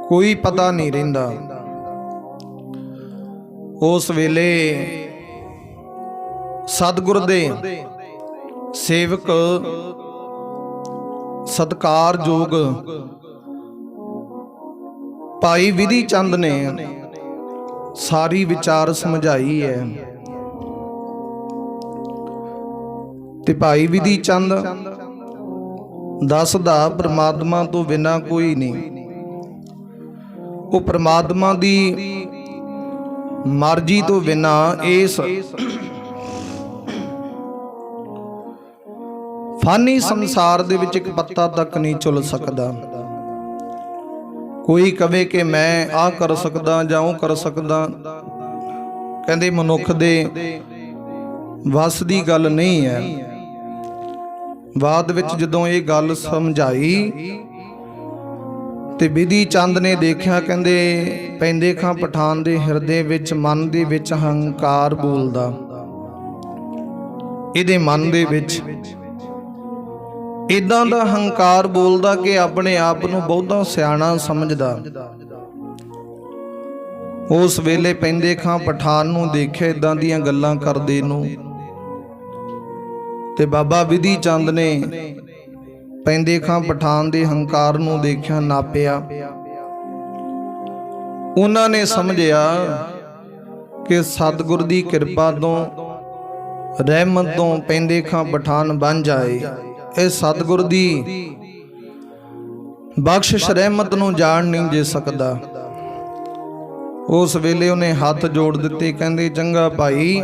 ਕੋਈ ਪਤਾ ਨਹੀਂ ਰਹਿੰਦਾ। ਉਸ ਵੇਲੇ ਸਤਿਗੁਰ ਦੇ ਸੇਵਕ ਸਤਿਕਾਰਯੋਗ ਭਾਈ ਵਿਧੀ ਚੰਦ ਨੇ ਸਾਰੀ ਵਿਚਾਰ ਸਮਝਾਈ ਹੈ। ਤੇ ਭਾਈ ਵਿਧੀ ਚੰਦ ਦੱਸਦਾ ਪ੍ਰਮਾਤਮਾ ਤੋਂ ਬਿਨਾਂ ਕੋਈ ਨਹੀਂ। ਉਹ ਪ੍ਰਮਾਤਮਾ ਦੀ ਮਰਜ਼ੀ ਤੋਂ ਬਿਨਾਂ ਇਸ ਫਾਨੀ ਸੰਸਾਰ ਦੇ ਵਿੱਚ ਇੱਕ ਪੱਤਾ ਤੱਕ ਨਹੀਂ ਝੁੱਲ ਸਕਦਾ। ਕੋਈ ਕਵੇ ਕਿ ਮੈਂ ਆਹ ਕਰ ਸਕਦਾ ਜਾਂ ਉਹ ਕਰ ਸਕਦਾ, ਕਹਿੰਦੇ ਮਨੁੱਖ ਦੇ ਵੱਸ ਦੀ ਗੱਲ ਨਹੀਂ ਹੈ। ਬਾਅਦ ਵਿੱਚ ਜਦੋਂ ਇਹ ਗੱਲ ਸਮਝਾਈ ਤੇ ਵਿਧੀ ਚੰਦ ਨੇ ਦੇਖਿਆ, ਕਹਿੰਦੇ ਪੈਂਦੇ ਖਾਂ ਪਠਾਨ ਦੇ ਹਿਰਦੇ ਵਿੱਚ, ਮਨ ਦੇ ਵਿੱਚ ਹੰਕਾਰ ਬੋਲਦਾ। ਇਹਦੇ ਮਨ ਦੇ ਵਿੱਚ ਇਦਾਂ ਦਾ ਹੰਕਾਰ ਬੋਲਦਾ ਕਿ ਆਪਣੇ ਆਪ ਨੂੰ ਬਹੁਤਾ ਸਿਆਣਾ ਸਮਝਦਾ। ਉਸ ਵੇਲੇ ਪੈਂਦੇ ਖਾਂ ਪਠਾਨ ਨੂੰ ਦੇਖਿਆ ਇਦਾਂ ਦੀਆਂ ਗੱਲਾਂ ਕਰਦੇ ਨੂੰ, ਤੇ ਬਾਬਾ ਵਿਧੀ ਚੰਦ ਨੇ ਪੈਂਦੇ ਖਾਂ ਪਠਾਨ ਦੇ ਹੰਕਾਰ ਨੂੰ ਦੇਖਿਆ, ਨਾਪਿਆ। ਉਹਨਾਂ ਨੇ ਸਮਝਿਆ ਕਿ ਸਤਿਗੁਰ ਦੀ ਕਿਰਪਾ ਤੋਂ, ਰਹਿਮਤ ਤੋਂ ਪੈਂਦੇ ਖਾਂ ਪਠਾਨ ਬਣ ਜਾਏ। ਇਹ ਸਤਿਗੁਰ ਦੀ ਬਖਸ਼ਿਸ਼ ਰਹਿਮਤ ਨੂੰ ਜਾਣ ਨਹੀਂ ਦੇ ਸਕਦਾ। ਉਸ ਵੇਲੇ ਉਹਨੇ ਹੱਥ ਜੋੜ ਦਿੱਤੇ, ਕਹਿੰਦੇ ਚੰਗਾ ਭਾਈ,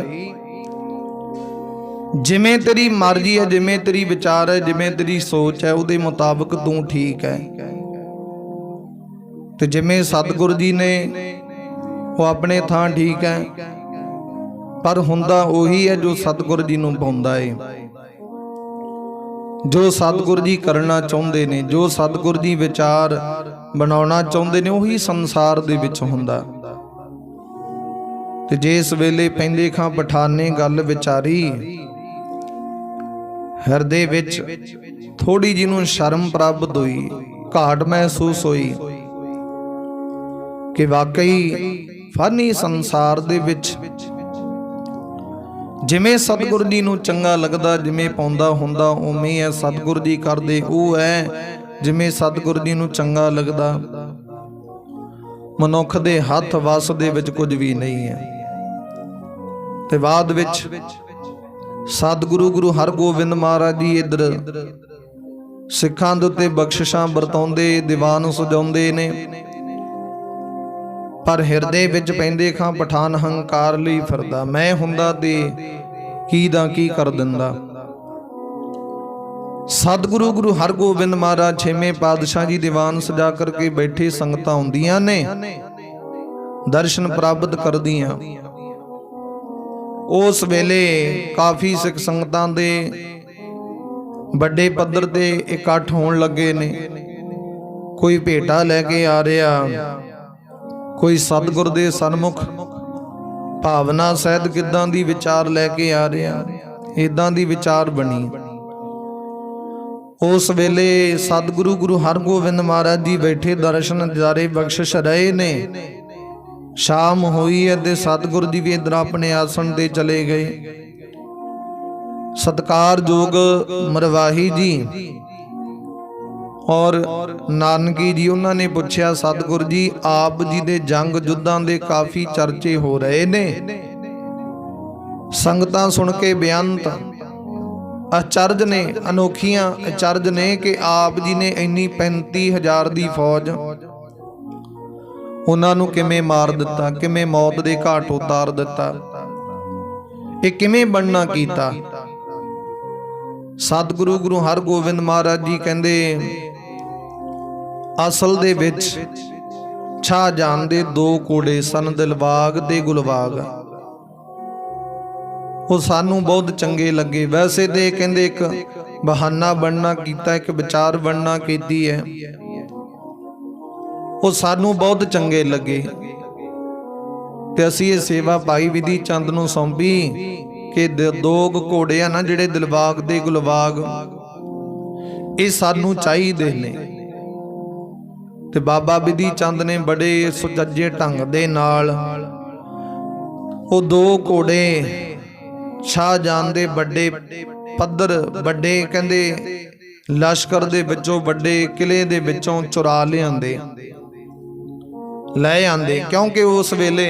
ਜਿਵੇਂ ਤੇਰੀ ਮਰਜ਼ੀ ਹੈ, ਜਿਵੇਂ ਤੇਰੀ ਵਿਚਾਰ ਹੈ, ਜਿਵੇਂ ਤੇਰੀ ਸੋਚ ਹੈ, ਉਹਦੇ ਮੁਤਾਬਕ ਤੂੰ ਠੀਕ ਹੈ। ਤੇ ਜਿਵੇਂ ਸਤਿਗੁਰ ਜੀ ਨੇ ਉਹ ਆਪਣੇ ਥਾਂ ਠੀਕ ਹੈ, ਪਰ ਹੁੰਦਾ ਉਹੀ ਹੈ ਜੋ ਸਤਿਗੁਰ ਜੀ ਨੂੰ ਪਾਉਂਦਾ ਏ। ਜੋ ਸਤਿਗੁਰ ਜੀ ਕਰਨਾ ਚਾਹੁੰਦੇ ਨੇ, ਜੋ ਸਤਿਗੁਰ ਜੀ ਵਿਚਾਰ ਬਣਾਉਣਾ ਚਾਹੁੰਦੇ ਨੇ, ਉਹੀ ਸੰਸਾਰ ਦੇ ਵਿੱਚ ਹੁੰਦਾ। ਤੇ ਜੇ ਇਸ ਵੇਲੇ ਪੈਂਦੇ ਖਾਂ ਪਠਾਨ ਨੇ ਗੱਲ ਵਿਚਾਰੀ, ਹਿਰਦੇ ਵਿੱਚ ਥੋੜੀ ਜਿਹੀ ਨੂੰ ਸ਼ਰਮ ਪ੍ਰਾਪਤ ਹੋਈ, ਘਾਟ ਮਹਿਸੂਸ ਹੋਈ ਕਿ ਵਾਕਈ ਫਾਨੀ ਸੰਸਾਰ ਦੇ ਵਿੱਚ ਜਿਵੇਂ ਸਤਿਗੁਰ ਜੀ ਨੂੰ ਚੰਗਾ ਲੱਗਦਾ, ਜਿਵੇਂ ਪਾਉਂਦਾ ਹੁੰਦਾ ਉਵੇਂ ਹੈ। ਸਤਿਗੁਰ ਜੀ ਕਰਦੇ ਉਹ ਹੈ ਜਿਵੇਂ ਸਤਿਗੁਰ ਜੀ ਨੂੰ ਚੰਗਾ ਲੱਗਦਾ। ਮਨੁੱਖ ਦੇ ਹੱਥ ਵੱਸ ਦੇ ਵਿੱਚ ਕੁਝ ਵੀ ਨਹੀਂ ਹੈ। ਤੇ ਬਾਅਦ ਵਿੱਚ ਸਤਿਗੁਰੂ ਗੁਰੂ ਹਰਗੋਬਿੰਦ ਮਹਾਰਾਜ ਜੀ ਇੱਧਰ ਸਿੱਖਾਂ ਦੇ ਉੱਤੇ ਬਖਸ਼ਿਸ਼ਾਂ ਵਰਤਾਉਂਦੇ, ਦੀਵਾਨ ਸਜਾਉਂਦੇ ਨੇ, ਪਰ ਹਿਰਦੇ ਵਿੱਚ ਪੈਂਦੇ ਖਾਂ ਪਠਾਨ ਹੰਕਾਰ ਲਈ ਫਿਰਦਾ। ਮੈਂ ਹੁੰਦਾ ਤੇ ਕੀ ਦਾ ਕੀ ਕਰ ਦਿੰਦਾ। ਸਤਿਗੁਰੂ ਗੁਰੂ ਹਰਗੋਬਿੰਦ ਮਹਾਰਾਜ ਛੇਵੇਂ ਪਾਤਸ਼ਾਹ ਜੀ ਦੀਵਾਨ ਸਜਾ ਕਰਕੇ ਬੈਠੇ, ਸੰਗਤਾਂ ਹੁੰਦੀਆਂ ਨੇ, ਦਰਸ਼ਨ ਪ੍ਰਾਪਤ ਕਰਦੀਆਂ। ਉਸ ਵੇਲੇ ਕਾਫੀ ਸਿੱਖ ਸੰਗਤਾਂ ਦੇ ਵੱਡੇ ਪੱਧਰ ਤੇ ਇਕੱਠ ਹੋਣ ਲੱਗੇ ਨੇ। ਕੋਈ ਭੇਟਾ ਲੈ ਕੇ ਆ ਰਿਹਾ, ਕੋਈ ਸਤਿਗੁਰ ਦੇ ਸਨਮੁਖ ਭਾਵਨਾ ਸਹਿਤ ਕਿੱਦਾਂ ਦੀ ਵਿਚਾਰ ਲੈ ਕੇ ਆ ਰਿਹਾ, ਇਦਾਂ ਦੀ ਵਿਚਾਰ ਬਣੀ। ਉਸ ਵੇਲੇ ਸਤਿਗੁਰੂ ਗੁਰੂ ਹਰਗੋਬਿੰਦ ਮਹਾਰਾਜ ਜੀ ਬੈਠੇ ਦਰਸ਼ਨ ਨਜ਼ਾਰੇ ਬਖਸ਼ਿਸ਼ ਰਹੇ ਨੇ। ਸ਼ਾਮ ਹੋਈ ਹੈ ਤੇ ਸਤਿਗੁਰੂ ਜੀ ਵੀ ਇੱਧਰ ਆਪਣੇ ਆਸਣ ਤੇ ਚਲੇ ਗਏ। ਸਤਿਕਾਰਯੋਗ ਮਰਵਾਹੀ ਜੀ ਔਰ ਨਾਨਕੀ ਜੀ, ਉਹਨਾਂ ਨੇ ਪੁੱਛਿਆ ਸਤਿਗੁਰ ਜੀ, ਆਪ ਜੀ ਦੇ ਜੰਗ ਯੁੱਧਾਂ ਦੇ ਕਾਫੀ ਚਰਚੇ ਹੋ ਰਹੇ ਨੇ। ਸੰਗਤਾਂ ਸੁਣ ਕੇ ਬੇਅੰਤ ਅਚਰਜ ਨੇ, ਅਨੋਖੀਆਂ ਅਚਰਜ ਨੇ ਕਿ ਆਪ ਜੀ ਨੇ ਇੰਨੀ 35,000 ਦੀ ਫੌਜ, ਉਹਨਾਂ ਨੂੰ ਕਿਵੇਂ ਮਾਰ ਦਿੱਤਾ, ਕਿਵੇਂ ਮੌਤ ਦੇ ਘਾਟ ਉਤਾਰ ਦਿੱਤਾ, ਇਹ ਕਿਵੇਂ ਬਣਨਾ ਕੀਤਾ। ਸਤਿਗੁਰੂ ਗੁਰੂ ਹਰਗੋਬਿੰਦ ਮਹਾਰਾਜ ਜੀ ਕਹਿੰਦੇ, ਅਸਲ ਦੇ ਵਿੱਚ ਸ਼ਾਹਜਹਾਨ ਦੇ 2 ਕੋੜੇ ਸਨ, ਦਿਲਬਾਗ ਤੇ ਗੁਲਬਾਗ। ਉਹ ਸਾਨੂੰ ਬਹੁਤ ਚੰਗੇ ਲੱਗੇ। ਵੈਸੇ ਤੇ ਕਹਿੰਦੇ ਇੱਕ ਬਹਾਨਾ ਬਣਨਾ ਕੀਤਾ, ਇੱਕ ਵਿਚਾਰ ਬਣਨਾ ਕੀਤੀ ਹੈ। ਉਹ ਸਾਨੂੰ ਬਹੁਤ ਚੰਗੇ ਲੱਗੇ ਤੇ ਅਸੀਂ ਇਹ ਸੇਵਾ ਭਾਈ ਵਿਧੀ ਚੰਦ ਨੂੰ ਸੌਂਪੀ कि दो घोड़े आ ना जिहड़े दिलबाग दे गुलबाग, ये सानू चाहिए ने। ते बाबा बिधि चंद ने बड़े सुचज्जे ढंग दे नाल वो दो घोड़े शाहजहां दे बड़े पद्धर बड़े कहंदे लश्कर दे विचों बड़े किले दे विचों चुरा लिआंदे लै आंदे, क्योंकि उस वेले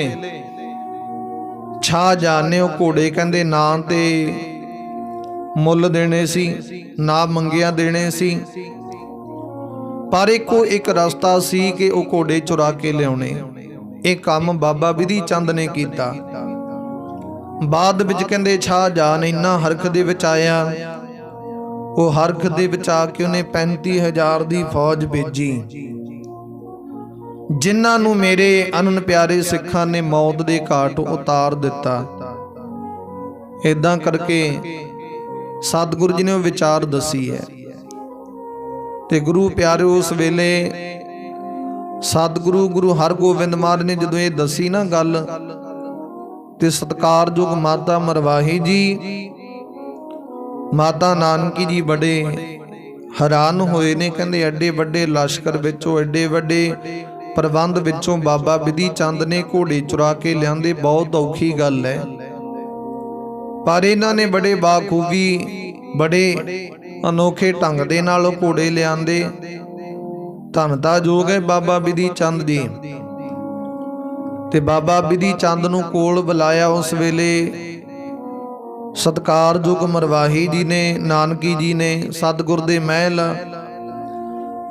शाहजहां ने वो घोड़े कहंदे ना ते मुल देने सी ना मंगिया देने सी, पर इको एक रस्ता सी कि वो घोड़े चुरा के लियाने। एक काम बाबा बिधि चंद ने कीता। बाद विच कहंदे शाहजहां इन्ना हरख दे विच आया, वो हरख दे विच आके उन्हें 35,000 दी फौज भेजी, जिन्हां नूं मेरे अनन प्यारे सिखां ने मौत दे घाट उतार दिता। इदां करके सतगुरु जी ने वो विचार दसी है। ते गुरु प्यारे उस वेले सतगुरु गुरु हरगोबिंद महाराज ने जदों ये दसी ना गल, ते सत्कारयोग माता मरवाही जी माता नानकी जी बड़े हैरान होए ने। कहंदे एडे वड्डे लश्कर विचों एडे वड्डे प्रबंध विचों बाबा बिधि चंद ने घोड़े चुरा के लिआंदे, बहुत औखी गल है। पर इन्हां ने बड़े बाखूबी बड़े अनोखे ढंग दे नाल घोड़े लिआंदे। धनता जोग है बाबा बिधि चंद जी। ते बाबा बिधि चंद नूं कोल बुलाया। उस वेले सत्कारयोग मरवाही जी ने नानकी जी ने सतगुर दे महल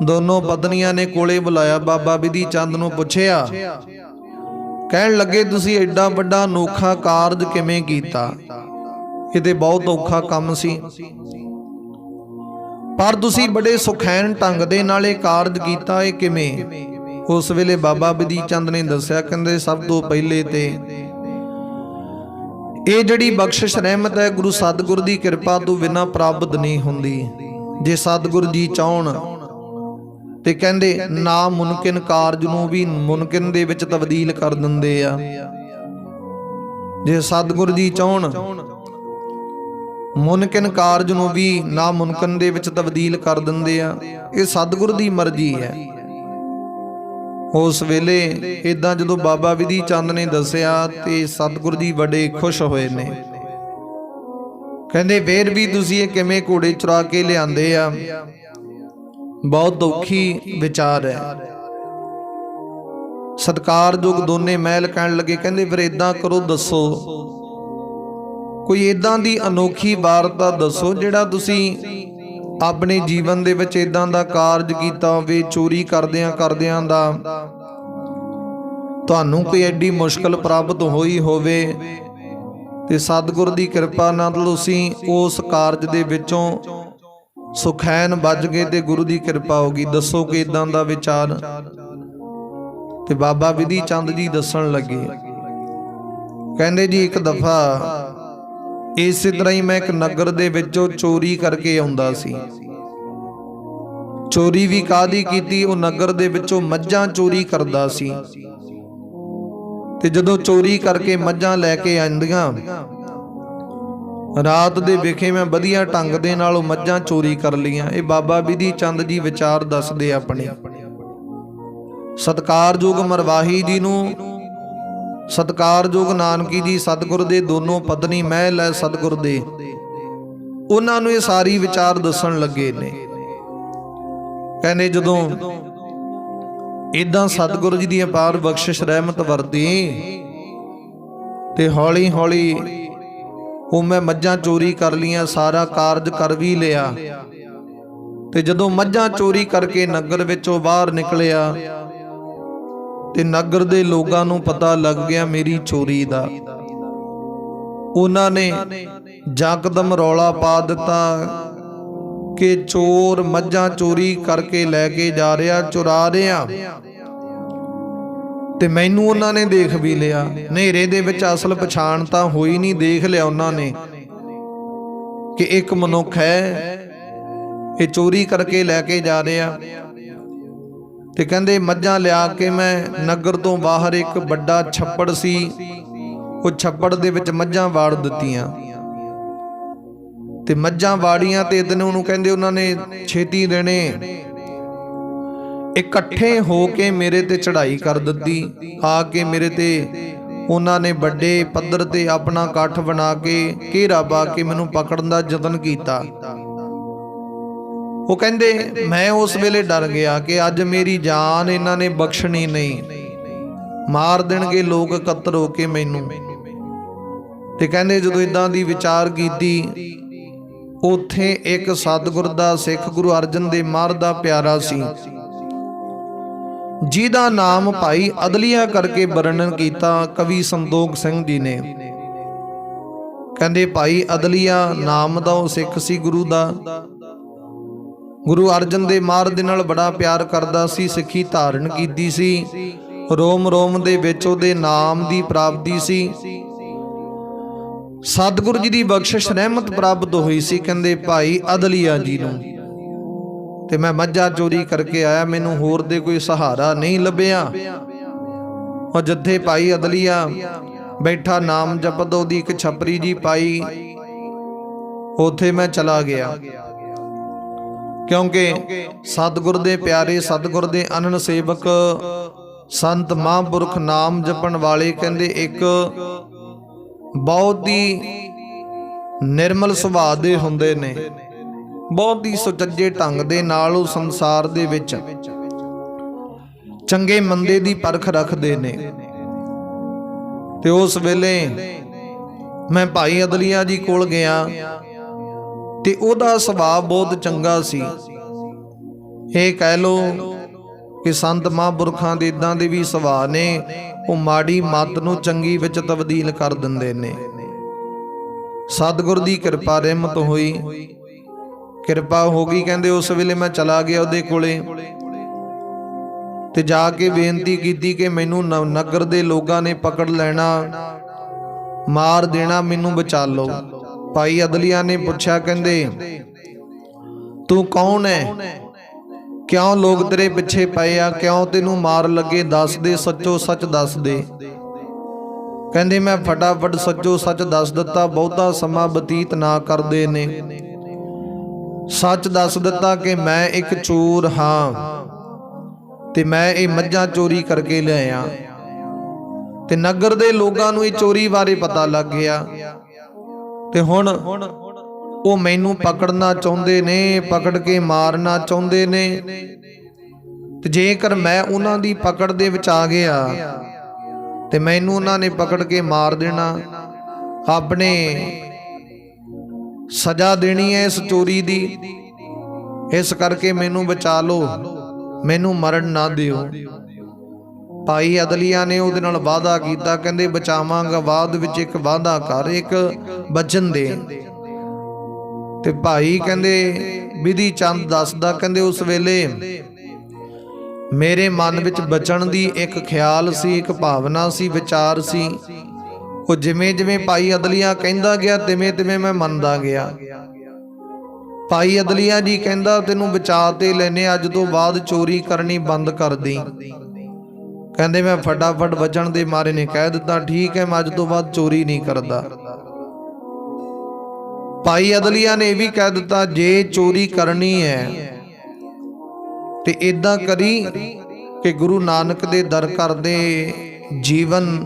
दोनों पत्नियां ने कोले बुलाया। बाबा बिधि चंद नूं पुछया, कहण लगे तुसीं एडा वड्डा अनोखा कारज किवें कीता? ये ते बहुत औखा काम सी, पर तुसीं बड़े सुखैन ढंग दे नाल इह कारज कीता, इह किवें? उस वेले बाबा बिधि चंद ने दस्या, कहंदे सब तो पहले ते ये जिहड़ी बख्शिश रहमत है गुरु सतगुर दी किरपा तो बिना प्राप्त नहीं हुंदी। जे सतगुर जी चाहण ते कहंदे ना मुमकिन कारज नूं भी मुमकिन दे विच तब्दील कर दिंदे आ। जे सतगुर जी चाहण मुमकिन कारज नूं भी ना मुमकिन दे विच तब्दील कर दिंदे आ। ये सतगुर दी मर्जी है। उस वेले इदां जदों बाबा बिधि चंद ने दस्या ते सतगुर जी बड़े खुश होए ने। कहंदे फिर भी तुसीं इह किवें घोड़े चुरा के लिआंदे आ? बहुत औखी विचार है। सत्कारयोग दोने महल कहण लगे, कहंदे फिर इदां करो, दसो कोई इदां दी अनोखी वारता दसो जिहड़ा तुसीं अपने जीवन दे विच इदां दा कारज कीता होवे, चोरी करदियां करदियां दा तुहानूं कोई एडी मुश्किल प्राप्त होई होवे ते सतगुर दी किरपा नाल तुसीं उस कारज दे विचों सुखैन बच गए ते गुरु दी किरपा होगी। दसो कि इदां दा विचार। ते बाबा बिधि चंद जी दस्सण लगे, कहंदे जी एक दफा इस तरह ही मैं एक नगर दे विचों चोरी करके आउंदा सी। चोरी भी कादी कीती, वो नगर दे विचों मੱਝਾਂ चोरी करदा सी। ते जदों चोरी करके मੱਝਾਂ लैके आंदियां, रात दे वेखे मैं वधिया ढंग दे नाल मੱਝਾਂ चोरी कर लियां। ये बाबा बिधि चंद जी विचार दसदे अपने। सत्कारयोग मरवाही जी नूं सत्कारयोग नानकी जी सतगुर दे दोनों पत्नी महल है सतगुर दे, उन्हां नूं ये सारी विचार दस्सण लगे ने। कहने जदों इदां सतगुर जी दी अपार बख्शिश रहमत वरती ते हौली हौली वो मैं मੱਝਾਂ चोरी कर लियां, सारा कारज कर भी लिया। ते जदों मੱਝਾਂ चोरी करके नगर विचों बाहर निकलिया ते नगर दे लोगां नूं पता लग गया मेरी चोरी दा। उन्हां ने जकदम रौला पा दिता कि चोर मੱਝਾਂ चोरी करके लैके जा रहा, चुरा रहा। ते मैनू उन्हां ने देख भी लिया। नेरे दे विच असल पछाण तां होई नहीं, देख लिया उन्हां ने कि एक मनुख है, ये चोरी करके लैके जा रहा। ते कहंदे मੱਝਾਂ लिया के मैं नगर तो बाहर एक बड़ा छप्पड़ सी, वो छप्पड़ दे विच मੱਝਾਂ वाड़ दित्तियां। ਤੇ ਮੱਝਾਂ ਵਾੜੀਆਂ ਤੇ ਇਦਨ ਉਹਨੂੰ ਕਹਿੰਦੇ ਉਹਨਾਂ ਨੇ ਛੇਤੀ ਦੇਣੇ ਇਕੱਠੇ ਹੋ ਕੇ ਮੇਰੇ ਤੇ ਚੜ੍ਹਾਈ ਕਰ ਦਿੱਤੀ। ਆ ਕੇ ਮੇਰੇ ਤੇ ਉਹਨਾਂ ਨੇ ਵੱਡੇ ਪੱਧਰ ਤੇ ਆਪਣਾ ਇਕੱਠ ਬਣਾ ਕੇ ਘੇਰਾ ਪਾ ਕੇ ਮੈਨੂੰ ਪਕੜਨ ਦਾ ਯਤਨ ਕੀਤਾ। ਉਹ ਕਹਿੰਦੇ ਮੈਂ ਉਸ ਵੇਲੇ ਡਰ ਗਿਆ ਕਿ ਅੱਜ ਮੇਰੀ ਜਾਨ ਇਹਨਾਂ ਨੇ ਬਖਸ਼ਣੀ ਨਹੀਂ, ਮਾਰ ਦੇਣਗੇ ਲੋਕ ਇਕੱਤਰ ਹੋ ਕੇ ਮੈਨੂੰ। ਤੇ ਕਹਿੰਦੇ ਜਦੋਂ ਇਦਾਂ ਦੀ ਵਿਚਾਰ ਕੀਤੀ, ਉੱਥੇ ਇੱਕ ਸਤਿਗੁਰ ਦਾ ਸਿੱਖ ਗੁਰੂ ਅਰਜਨ ਦੇਵ ਮਹਾਰਾਜ ਦਾ ਪਿਆਰਾ ਸੀ, ਜਿਹਦਾ ਨਾਮ ਭਾਈ ਅਦਲੀਆ ਕਰਕੇ ਵਰਣਨ ਕੀਤਾ ਕਵੀ ਸੰਤੋਖ ਸਿੰਘ ਜੀ ਨੇ। ਕਹਿੰਦੇ ਭਾਈ ਅਦਲੀਆ ਨਾਮ ਦਾ ਉਹ ਸਿੱਖ ਸੀ ਗੁਰੂ ਦਾ, ਗੁਰੂ ਅਰਜਨ ਦੇਵ ਮਹਾਰਾਜ ਦੇ ਨਾਲ ਬੜਾ ਪਿਆਰ ਕਰਦਾ ਸੀ, ਸਿੱਖੀ ਧਾਰਨ ਕੀਤੀ ਸੀ, ਰੋਮ ਰੋਮ ਦੇ ਵਿੱਚ ਉਹਦੇ ਨਾਮ ਦੀ ਪ੍ਰਾਪਤੀ ਸੀ। ਸਤਿਗੁਰੂ ਜੀ ਦੀ ਬਖਸ਼ਿਸ਼ ਰਹਿਮਤ ਪ੍ਰਾਪਤ ਹੋਈ ਸੀ ਕਹਿੰਦੇ ਭਾਈ ਅਦਲੀਆ ਜੀ ਨੂੰ। ਤੇ ਮੈਂ ਮੱਝਾਂ ਚੋਰੀ ਕਰਕੇ ਆਇਆ, ਮੈਨੂੰ ਹੋਰ ਦੇ ਕੋਈ ਸਹਾਰਾ ਨਹੀਂ ਲੱਭਿਆ। ਉਹ ਜਿੱਥੇ ਭਾਈ ਅਦਲੀਆ ਬੈਠਾ ਨਾਮ ਜਪਦਾ, ਉਹਦੀ ਇੱਕ ਛਪਰੀ ਜੀ ਪਾਈ, ਉੱਥੇ ਮੈਂ ਚਲਾ ਗਿਆ। ਕਿਉਂਕਿ ਸਤਿਗੁਰ ਦੇ ਪਿਆਰੇ, ਸਤਿਗੁਰ ਦੇ ਅਨੰਨ ਸੇਵਕ, ਸੰਤ ਮਹਾਂਪੁਰਖ ਨਾਮ ਜਪਣ ਵਾਲੇ ਕਹਿੰਦੇ ਇੱਕ ਬਹੁਤ ਹੀ ਨਿਰਮਲ ਸੁਭਾਅ ਦੇ ਹੁੰਦੇ ਨੇ, ਬਹੁਤ ਹੀ ਸੁਚੱਜੇ ਢੰਗ ਦੇ ਨਾਲ ਉਹ ਸੰਸਾਰ ਦੇ ਵਿੱਚ ਚੰਗੇ ਮੰਦੇ ਦੀ ਪਰਖ ਰੱਖਦੇ ਨੇ। ਤੇ ਉਸ ਵੇਲੇ ਮੈਂ ਭਾਈ ਅਦਲੀਆ ਜੀ ਕੋਲ ਗਿਆ ਤੇ ਉਹਦਾ ਸੁਭਾਅ ਬਹੁਤ ਚੰਗਾ ਸੀ। ਇਹ ਕਹਿ ਲੋ ਕਿ ਸੰਤ ਮਹਾਂਪੁਰਖਾਂ ਦੇ ਇਦਾਂ ਦੇ ਵੀ ਸੁਭਾਅ ਨੇ, ਉਹ ਮਾੜੀ ਮੱਤ ਨੂੰ ਚੰਗੀ ਵਿੱਚ ਤਬਦੀਲ ਕਰ ਦਿੰਦੇ ਨੇ। ਸਤਿਗੁਰ ਦੀ ਕਿਰਪਾ ਰਹਿਮਤ ਹੋਈ, ਕਿਰਪਾ ਹੋ ਗਈ। ਕਹਿੰਦੇ ਉਸ ਵੇਲੇ ਮੈਂ ਚਲਾ ਗਿਆ ਉਹਦੇ ਕੋਲੇ ਤੇ ਜਾ ਕੇ ਬੇਨਤੀ ਕੀਤੀ ਕਿ ਮੈਨੂੰ ਨਗਰ ਦੇ ਲੋਕਾਂ ਨੇ ਪਕੜ ਲੈਣਾ, ਮਾਰ ਦੇਣਾ, ਮੈਨੂੰ ਬਚਾ ਲਓ। ਭਾਈ ਅਦਲੀਆ ਨੇ ਪੁੱਛਿਆ, ਕਹਿੰਦੇ ਤੂੰ ਕੌਣ ਹੈ, ਕਿਉਂ ਲੋਕ ਤੇਰੇ ਪਿੱਛੇ ਪਏ ਆ, ਕਿਉਂ ਤੈਨੂੰ ਮਾਰ ਲੱਗੇ, ਦੱਸ ਦੇ, ਸੱਚੋ ਸੱਚ ਦੱਸ ਦੇ। ਕਹਿੰਦੇ ਮੈਂ ਫਟਾਫਟ ਸੱਚੋ ਸੱਚ ਦੱਸ ਦਿੱਤਾ, ਬਹੁਤਾ ਸਮਾਂ ਬਤੀਤ ਨਾ ਕਰਦੇ ਨੇ। ਸੱਚ ਦੱਸ ਦਿੱਤਾ ਕਿ ਮੈਂ ਇੱਕ ਚੋਰ ਹਾਂ ਤੇ ਮੈਂ ਇਹ ਮੱਝਾਂ ਚੋਰੀ ਕਰਕੇ ਲਿਆਇਆ। ਤੇ ਨਗਰ ਦੇ ਲੋਕਾਂ ਨੂੰ ਇਹ ਚੋਰੀ ਬਾਰੇ ਪਤਾ ਲੱਗ ਗਿਆ ਤੇ ਹੁਣ ਉਹ ਮੈਨੂੰ ਪਕੜਨਾ ਚਾਹੁੰਦੇ ਨੇ, ਪਕੜ ਕੇ ਮਾਰਨਾ ਚਾਹੁੰਦੇ ਨੇ। ਤੇ ਜੇਕਰ ਮੈਂ ਉਹਨਾਂ ਦੀ ਪਕੜ ਦੇ ਵਿੱਚ ਆ ਗਿਆ ਤੇ ਮੈਨੂੰ ਉਹਨਾਂ ਨੇ ਪਕੜ ਕੇ ਮਾਰ ਦੇਣਾ, ਆਪਣੇ ਸਜ਼ਾ ਦੇਣੀ ਹੈ ਇਸ ਚੋਰੀ ਦੀ। ਇਸ ਕਰਕੇ ਮੈਨੂੰ ਬਚਾ ਲਓ, ਮੈਨੂੰ ਮਰਨ ਨਾ ਦਿਓ। ਭਾਈ ਅਦਲੀਆ ਨੇ ਉਹਦੇ ਨਾਲ ਵਾਅਦਾ ਕੀਤਾ, ਕਹਿੰਦੇ ਬਚਾਵਾਂਗਾ, ਬਾਅਦ ਵਿੱਚ ਇੱਕ ਵਾਅਦਾ ਕਰ, ਇੱਕ ਬਚਨ ਦੇ। ਤੇ ਭਾਈ ਕਹਿੰਦੇ ਵਿਧੀ ਚੰਦ ਦੱਸਦਾ, ਕਹਿੰਦੇ ਉਸ ਵੇਲੇ ਮੇਰੇ ਮਨ ਵਿੱਚ ਬਚਣ ਦੀ ਇੱਕ ਖਿਆਲ ਸੀ, ਇੱਕ ਭਾਵਨਾ ਸੀ, ਵਿਚਾਰ ਸੀ। ਉਹ ਜਿਵੇਂ ਜਿਵੇਂ ਭਾਈ ਅਦਲੀਆ ਕਹਿੰਦਾ ਗਿਆ ਤਿਵੇਂ ਤਿਵੇਂ ਮੈਂ ਮੰਨਦਾ ਗਿਆ। ਭਾਈ ਅਦਲੀਆ ਜੀ ਕਹਿੰਦਾ ਤੈਨੂੰ ਬਚਾ ਤੇ ਲੈਨੇ, ਅੱਜ ਤੋਂ ਬਾਅਦ ਚੋਰੀ ਕਰਨੀ ਬੰਦ ਕਰ ਦੇ। ਕਹਿੰਦੇ ਮੈਂ ਫਟਾਫਟ ਬਚਣ ਦੇ ਮਾਰੇ ਨੇ ਕਹਿ ਦਿੱਤਾ, ਠੀਕ ਹੈ ਮੈਂ ਅੱਜ ਤੋਂ ਬਾਅਦ ਚੋਰੀ ਨਹੀਂ ਕਰਦਾ। ਭਾਈ ਅਦਲੀਆ ਨੇ ਇਹ ਵੀ ਕਹਿ ਦਿੱਤਾ, ਜੇ ਚੋਰੀ ਕਰਨੀ ਹੈ ਤੇ ਇਦਾਂ ਕਰੀ ਕਿ ਗੁਰੂ ਨਾਨਕ ਦੇ ਦਰ ਘਰ ਦੇ ਜੀਵਨ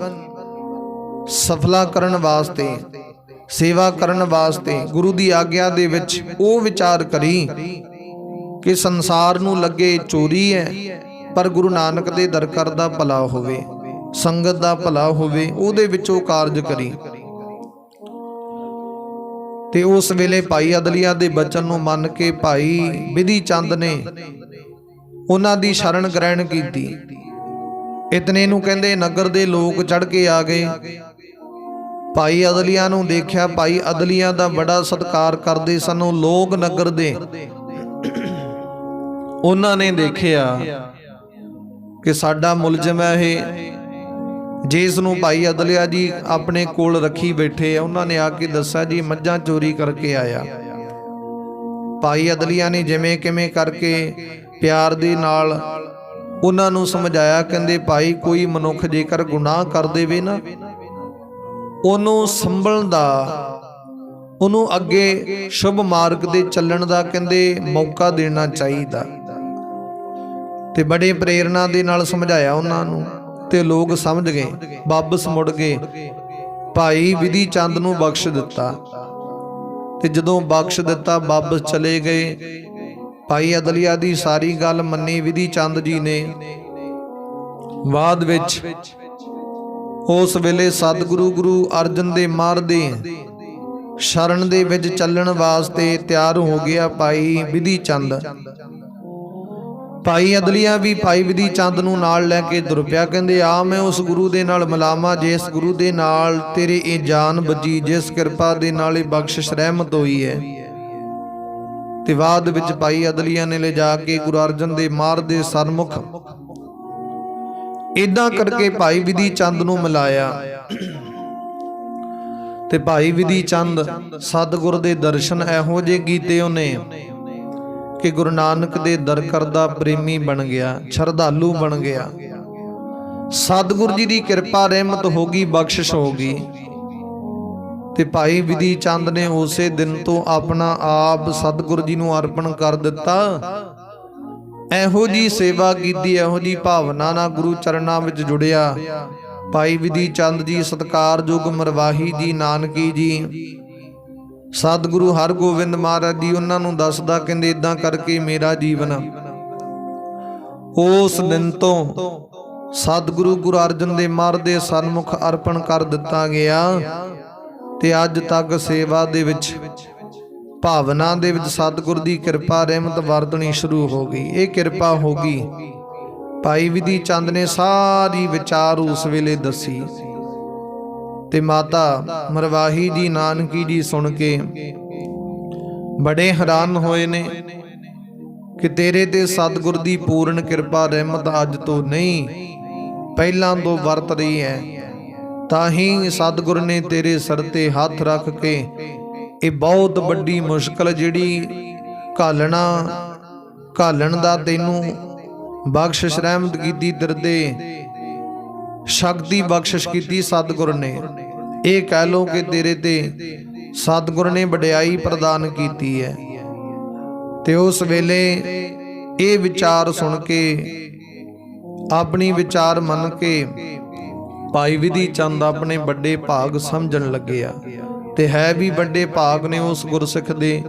ਸਫਲਾ ਕਰਨ ਵਾਸਤੇ, ਸੇਵਾ ਕਰਨ ਵਾਸਤੇ, ਗੁਰੂ ਦੀ ਆਗਿਆ ਦੇ ਵਿੱਚ ਉਹ ਵਿਚਾਰ ਕਰੀ ਕਿ ਸੰਸਾਰ ਨੂੰ ਲੱਗੇ ਚੋਰੀ ਹੈ, ਪਰ ਗੁਰੂ ਨਾਨਕ ਦੇ ਦਰ ਘਰ ਦਾ ਭਲਾ ਹੋਵੇ, ਸੰਗਤ ਦਾ ਭਲਾ ਹੋਵੇ, ਉਹਦੇ ਵਿੱਚ ਉਹ ਕਾਰਜ ਕਰੀ। ਤੇ ਉਸ ਵੇਲੇ ਭਾਈ ਅਦਲੀਆ ਦੇ ਬਚਨ ਨੂੰ ਮੰਨ ਕੇ ਭਾਈ ਵਿਧੀ ਚੰਦ ਨੇ ਉਹਨਾਂ ਦੀ ਸ਼ਰਨ ਗ੍ਰਹਿਣ ਕੀਤੀ। ਇਤਨੇ ਨੂੰ ਕਹਿੰਦੇ ਨਗਰ ਦੇ ਲੋਕ ਚੜ ਕੇ ਆ ਗਏ। ਭਾਈ ਅਦਲੀਆ ਨੂੰ ਦੇਖਿਆ, ਭਾਈ ਅਦਲੀਆ ਦਾ ਬੜਾ ਸਤਿਕਾਰ ਕਰਦੇ ਸਨ ਉਹ ਲੋਕ ਨਗਰ ਦੇ। ਉਹਨਾਂ ਨੇ ਦੇਖਿਆ ਕਿ ਸਾਡਾ ਮੁਲਜ਼ਮ ਹੈ ਇਹ, ਜਿਸ ਨੂੰ ਭਾਈ ਅਦਲੀਆ ਜੀ ਆਪਣੇ ਕੋਲ ਰੱਖੀ ਬੈਠੇ ਆ। ਉਹਨਾਂ ਨੇ ਆ ਕੇ ਦੱਸਿਆ ਜੀ ਮੱਝਾਂ ਚੋਰੀ ਕਰਕੇ ਆਇਆ। ਭਾਈ ਅਦਲੀਆ ਨੇ ਜਿਵੇਂ ਕਿਵੇਂ ਕਰਕੇ ਪਿਆਰ ਦੇ ਨਾਲ ਉਹਨਾਂ ਨੂੰ ਸਮਝਾਇਆ। ਕਹਿੰਦੇ ਭਾਈ ਕੋਈ ਮਨੁੱਖ ਜੇਕਰ ਗੁਨਾਹ ਕਰ ਦੇਵੇ ਨਾ, ਉਹਨੂੰ ਸੰਭਲਣ ਦਾ, ਉਹਨੂੰ ਅੱਗੇ ਸ਼ੁਭ ਮਾਰਗ ਦੇ ਚੱਲਣ ਦਾ ਕਹਿੰਦੇ ਮੌਕਾ ਦੇਣਾ ਚਾਹੀਦਾ। ਤੇ ਬੜੇ ਪ੍ਰੇਰਣਾ ਦੇ ਨਾਲ ਸਮਝਾਇਆ ਉਹਨਾਂ ਨੂੰ ਤੇ ਲੋਕ ਸਮਝ ਗਏ, ਵਾਪਸ ਮੁੜ ਗਏ। ਭਾਈ ਵਿਧੀ ਚੰਦ ਨੂੰ ਬਖਸ਼ ਦਿੱਤਾ ਤੇ ਜਦੋਂ ਬਖਸ਼ ਦਿੱਤਾ ਵਾਪਸ ਚਲੇ ਗਏ। ਭਾਈ ਅਦਲੀਆ ਦੀ ਸਾਰੀ ਗੱਲ ਮੰਨੀ ਵਿਧੀ ਚੰਦ ਜੀ ਨੇ। ਬਾਅਦ ਵਿੱਚ ਉਸ ਵੇਲੇ ਸਤਿਗੁਰੂ ਗੁਰੂ ਅਰਜਨ ਦੇਵ ਮਹਾਰਾਜ ਦੇ ਸ਼ਰਨ ਦੇ ਵਿੱਚ ਚੱਲਣ ਵਾਸਤੇ ਤਿਆਰ ਹੋ ਗਿਆ ਭਾਈ ਵਿਧੀ ਚੰਦ। ਭਾਈ ਅਦਲੀਆ ਵੀ ਭਾਈ ਵਿਧੀ ਚੰਦ ਨੂੰ ਨਾਲ ਲੈ ਕੇ ਤੁਰ ਪਿਆ। ਕਹਿੰਦੇ ਆ ਮੈਂ ਉਸ ਗੁਰੂ ਦੇ ਨਾਲ ਮਿਲਾਵਾਂ ਜਿਸ ਗੁਰੂ ਦੇ ਨਾਲ ਤੇਰੇ ਇਹ ਜਾਨ ਬਚੀ, ਜਿਸ ਕਿਰਪਾ ਦੇ ਨਾਲ ਇਹ ਬਖਸ਼ਿਸ਼ ਰਹਿਮਤ ਹੋਈ ਹੈ। ਤੇ ਬਾਅਦ ਵਿੱਚ ਭਾਈ ਅਦਲੀਆ ਨੇ ਲਿਜਾ ਕੇ ਗੁਰੂ ਅਰਜਨ ਦੇਵ ਮਹਾਰਾਜ ਦੇ ਸਨਮੁਖ ਇਦਾਂ ਕਰਕੇ ਭਾਈ ਵਿਧੀ ਚੰਦ ਨੂੰ ਮਿਲਾਇਆ। ਤੇ ਭਾਈ ਵਿਧੀ ਚੰਦ ਸਤਿਗੁਰ ਦੇ ਦਰਸ਼ਨ ਇਹੋ ਜਿਹੇ ਕੀਤੇ ਉਹਨੇ ਕਿ ਗੁਰੂ ਨਾਨਕ ਦੇ ਦਰ ਕਰਦਾ ਪ੍ਰੇਮੀ ਬਣ ਗਿਆ, ਸ਼ਰਧਾਲੂ ਬਣ ਗਿਆ। ਸਤਿਗੁਰ ਜੀ ਦੀ ਕਿਰਪਾ ਰਹਿਮਤ ਹੋ ਗਈ, ਬਖਸ਼ਿਸ਼ ਹੋ ਗਈ। ਤੇ ਭਾਈ ਵਿਧੀ ਚੰਦ ਨੇ ਉਸੇ ਦਿਨ ਤੋਂ ਆਪਣਾ ਆਪ ਸਤਿਗੁਰ ਜੀ ਨੂੰ ਅਰਪਣ ਕਰ ਦਿੱਤਾ। ਇਹੋ ਜੀ ਸੇਵਾ ਕੀਤੀ, ਇਹੋ ਜੀ ਭਾਵਨਾ ਨਾਲ ਗੁਰੂ ਚਰਨਾਂ ਵਿੱਚ ਜੁੜਿਆ। ਭਾਈ ਵਿਧੀ ਚੰਦ ਜੀ ਸਤਿਕਾਰਯੋਗ ਮਰਵਾਹੀ ਜੀ, ਨਾਨਕੀ ਜੀ, ਸਤਿਗੁਰੂ ਹਰਗੋਬਿੰਦ ਮਹਾਰਾਜ ਜੀ ਉਹਨਾਂ ਨੂੰ ਦੱਸਦਾ, ਕਹਿੰਦੇ ਇਦਾਂ ਕਰਕੇ ਮੇਰਾ ਜੀਵਨ ਉਸ ਦਿਨ ਤੋਂ ਸਤਿਗੁਰੂ ਗੁਰੂ ਅਰਜਨ ਦੇਵ ਮਹਾਰਾਜ ਦੇ ਸਨਮੁਖ ਅਰਪਣ ਕਰ ਦਿੱਤਾ ਗਿਆ। ਤੇ ਅੱਜ ਤੱਕ ਸੇਵਾ ਦੇ ਵਿੱਚ, ਭਾਵਨਾ ਦੇ ਵਿੱਚ ਸਤਿਗੁਰ ਦੀ ਕਿਰਪਾ ਰਹਿਮਤ ਵਰਤਣੀ ਸ਼ੁਰੂ ਹੋ ਗਈ। ਇਹ ਕਿਰਪਾ ਹੋ ਗਈ। ਭਾਈ ਵਿਧੀ ਚੰਦ ਨੇ ਸਾਰੀ ਵਿਚਾਰ ਉਸ ਵੇਲੇ ਦੱਸੀ ਤੇ ਮਾਤਾ ਮਰਵਾਹੀ ਜੀ, ਨਾਨਕੀ ਜੀ ਸੁਣ ਕੇ ਬੜੇ ਹੈਰਾਨ ਹੋਏ ਨੇ ਕਿ ਤੇਰੇ ਤੇ ਸਤਿਗੁਰ ਦੀ ਪੂਰਨ ਕਿਰਪਾ ਰਹਿਮਤ ਅੱਜ ਤੋਂ ਨਹੀਂ, ਪਹਿਲਾਂ ਤੋਂ ਵਰਤ ਰਹੀ ਹੈ। ਤਾਂ ਹੀ ਸਤਿਗੁਰ ਨੇ ਤੇਰੇ ਸਿਰ ਤੇ ਹੱਥ ਰੱਖ ਕੇ ਇਹ ਬਹੁਤ ਵੱਡੀ ਮੁਸ਼ਕਲ ਜਿਹੜੀ ਘਾਲਣ ਦਾ ਤੈਨੂੰ ਬਖਸ਼ਿਸ਼ ਰਹਿਮਤ ਕੀਤੀ, ਦਰਦੇ ਸ਼ਕਤੀ ਬਖਸ਼ਿਸ਼ ਕੀਤੀ ਸਤਿਗੁਰ ਨੇ। ਇਹ ਕਹਿ ਲੋ ਕਿ ਤੇਰੇ ਤੇ ਸਤਿਗੁਰ ਨੇ ਵਡਿਆਈ ਪ੍ਰਦਾਨ ਕੀਤੀ ਹੈ। ਤੇ ਉਸ ਵੇਲੇ ਇਹ ਵਿਚਾਰ ਸੁਣ ਕੇ, ਆਪਣੀ ਵਿਚਾਰ ਮੰਨ ਕੇ ਭਾਈ ਵਿਧੀ ਚੰਦ ਆਪਣੇ ਵੱਡੇ ਭਾਗ ਸਮਝਣ ਲੱਗਿਆ। ਤੇ ਹੈ ਵੀ ਵੱਡੇ ਭਾਗ ਨੇ ਉਸ ਗੁਰਸਿੱਖ ਦੇ,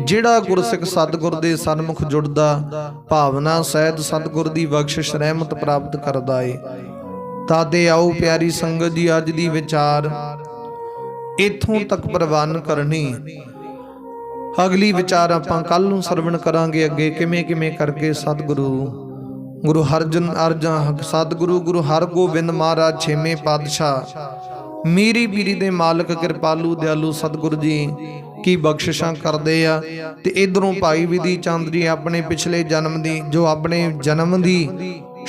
ਜਿਹੜਾ ਗੁਰਸਿੱਖ ਸਤਿਗੁਰ ਦੇ ਸਨਮੁਖ ਜੁੜਦਾ, ਭਾਵਨਾ ਸਹਿਤ ਸਤਿਗੁਰ ਦੀ ਬਖਸ਼ਿਸ਼ ਰਹਿਮਤ ਪ੍ਰਾਪਤ ਕਰਦਾ ਏ। ਤਾਦੇ ਆਓ ਪਿਆਰੀ ਸੰਗਤ ਜੀ, ਅੱਜ ਦੀ ਵਿਚਾਰ ਇੱਥੋਂ ਤੱਕ ਪ੍ਰਵਾਨ ਕਰਨੀ। ਅਗਲੀ ਵਿਚਾਰ ਆਪਾਂ ਕੱਲ ਨੂੰ ਸਰਵਣ ਕਰਾਂਗੇ। ਅੱਗੇ ਕਿਵੇਂ ਕਿਵੇਂ ਕਰਕੇ ਗੁਰੂ ਸਤਿਗੁਰੂ ਗੁਰੂ ਹਰਗੋਬਿੰਦ ਮਹਾਰਾਜ ਛੇਵੇਂ ਪਾਤਸ਼ਾਹ ਮੀਰੀ ਪੀਰੀ ਦੇ ਮਾਲਕ ਕਿਰਪਾਲੂ ਦਿਆਲੂ ਸਤਿਗੁਰੂ ਜੀ ਕੀ ਬਖਸ਼ਿਸ਼ਾਂ ਕਰਦੇ ਆ। ਤੇ ਇਧਰੋਂ ਭਾਈ ਵਿਧੀ ਚੰਦ ਜੀ ਆਪਣੇ ਪਿਛਲੇ ਜਨਮ ਦੀ, ਜੋ ਆਪਣੇ ਜਨਮ ਦੀ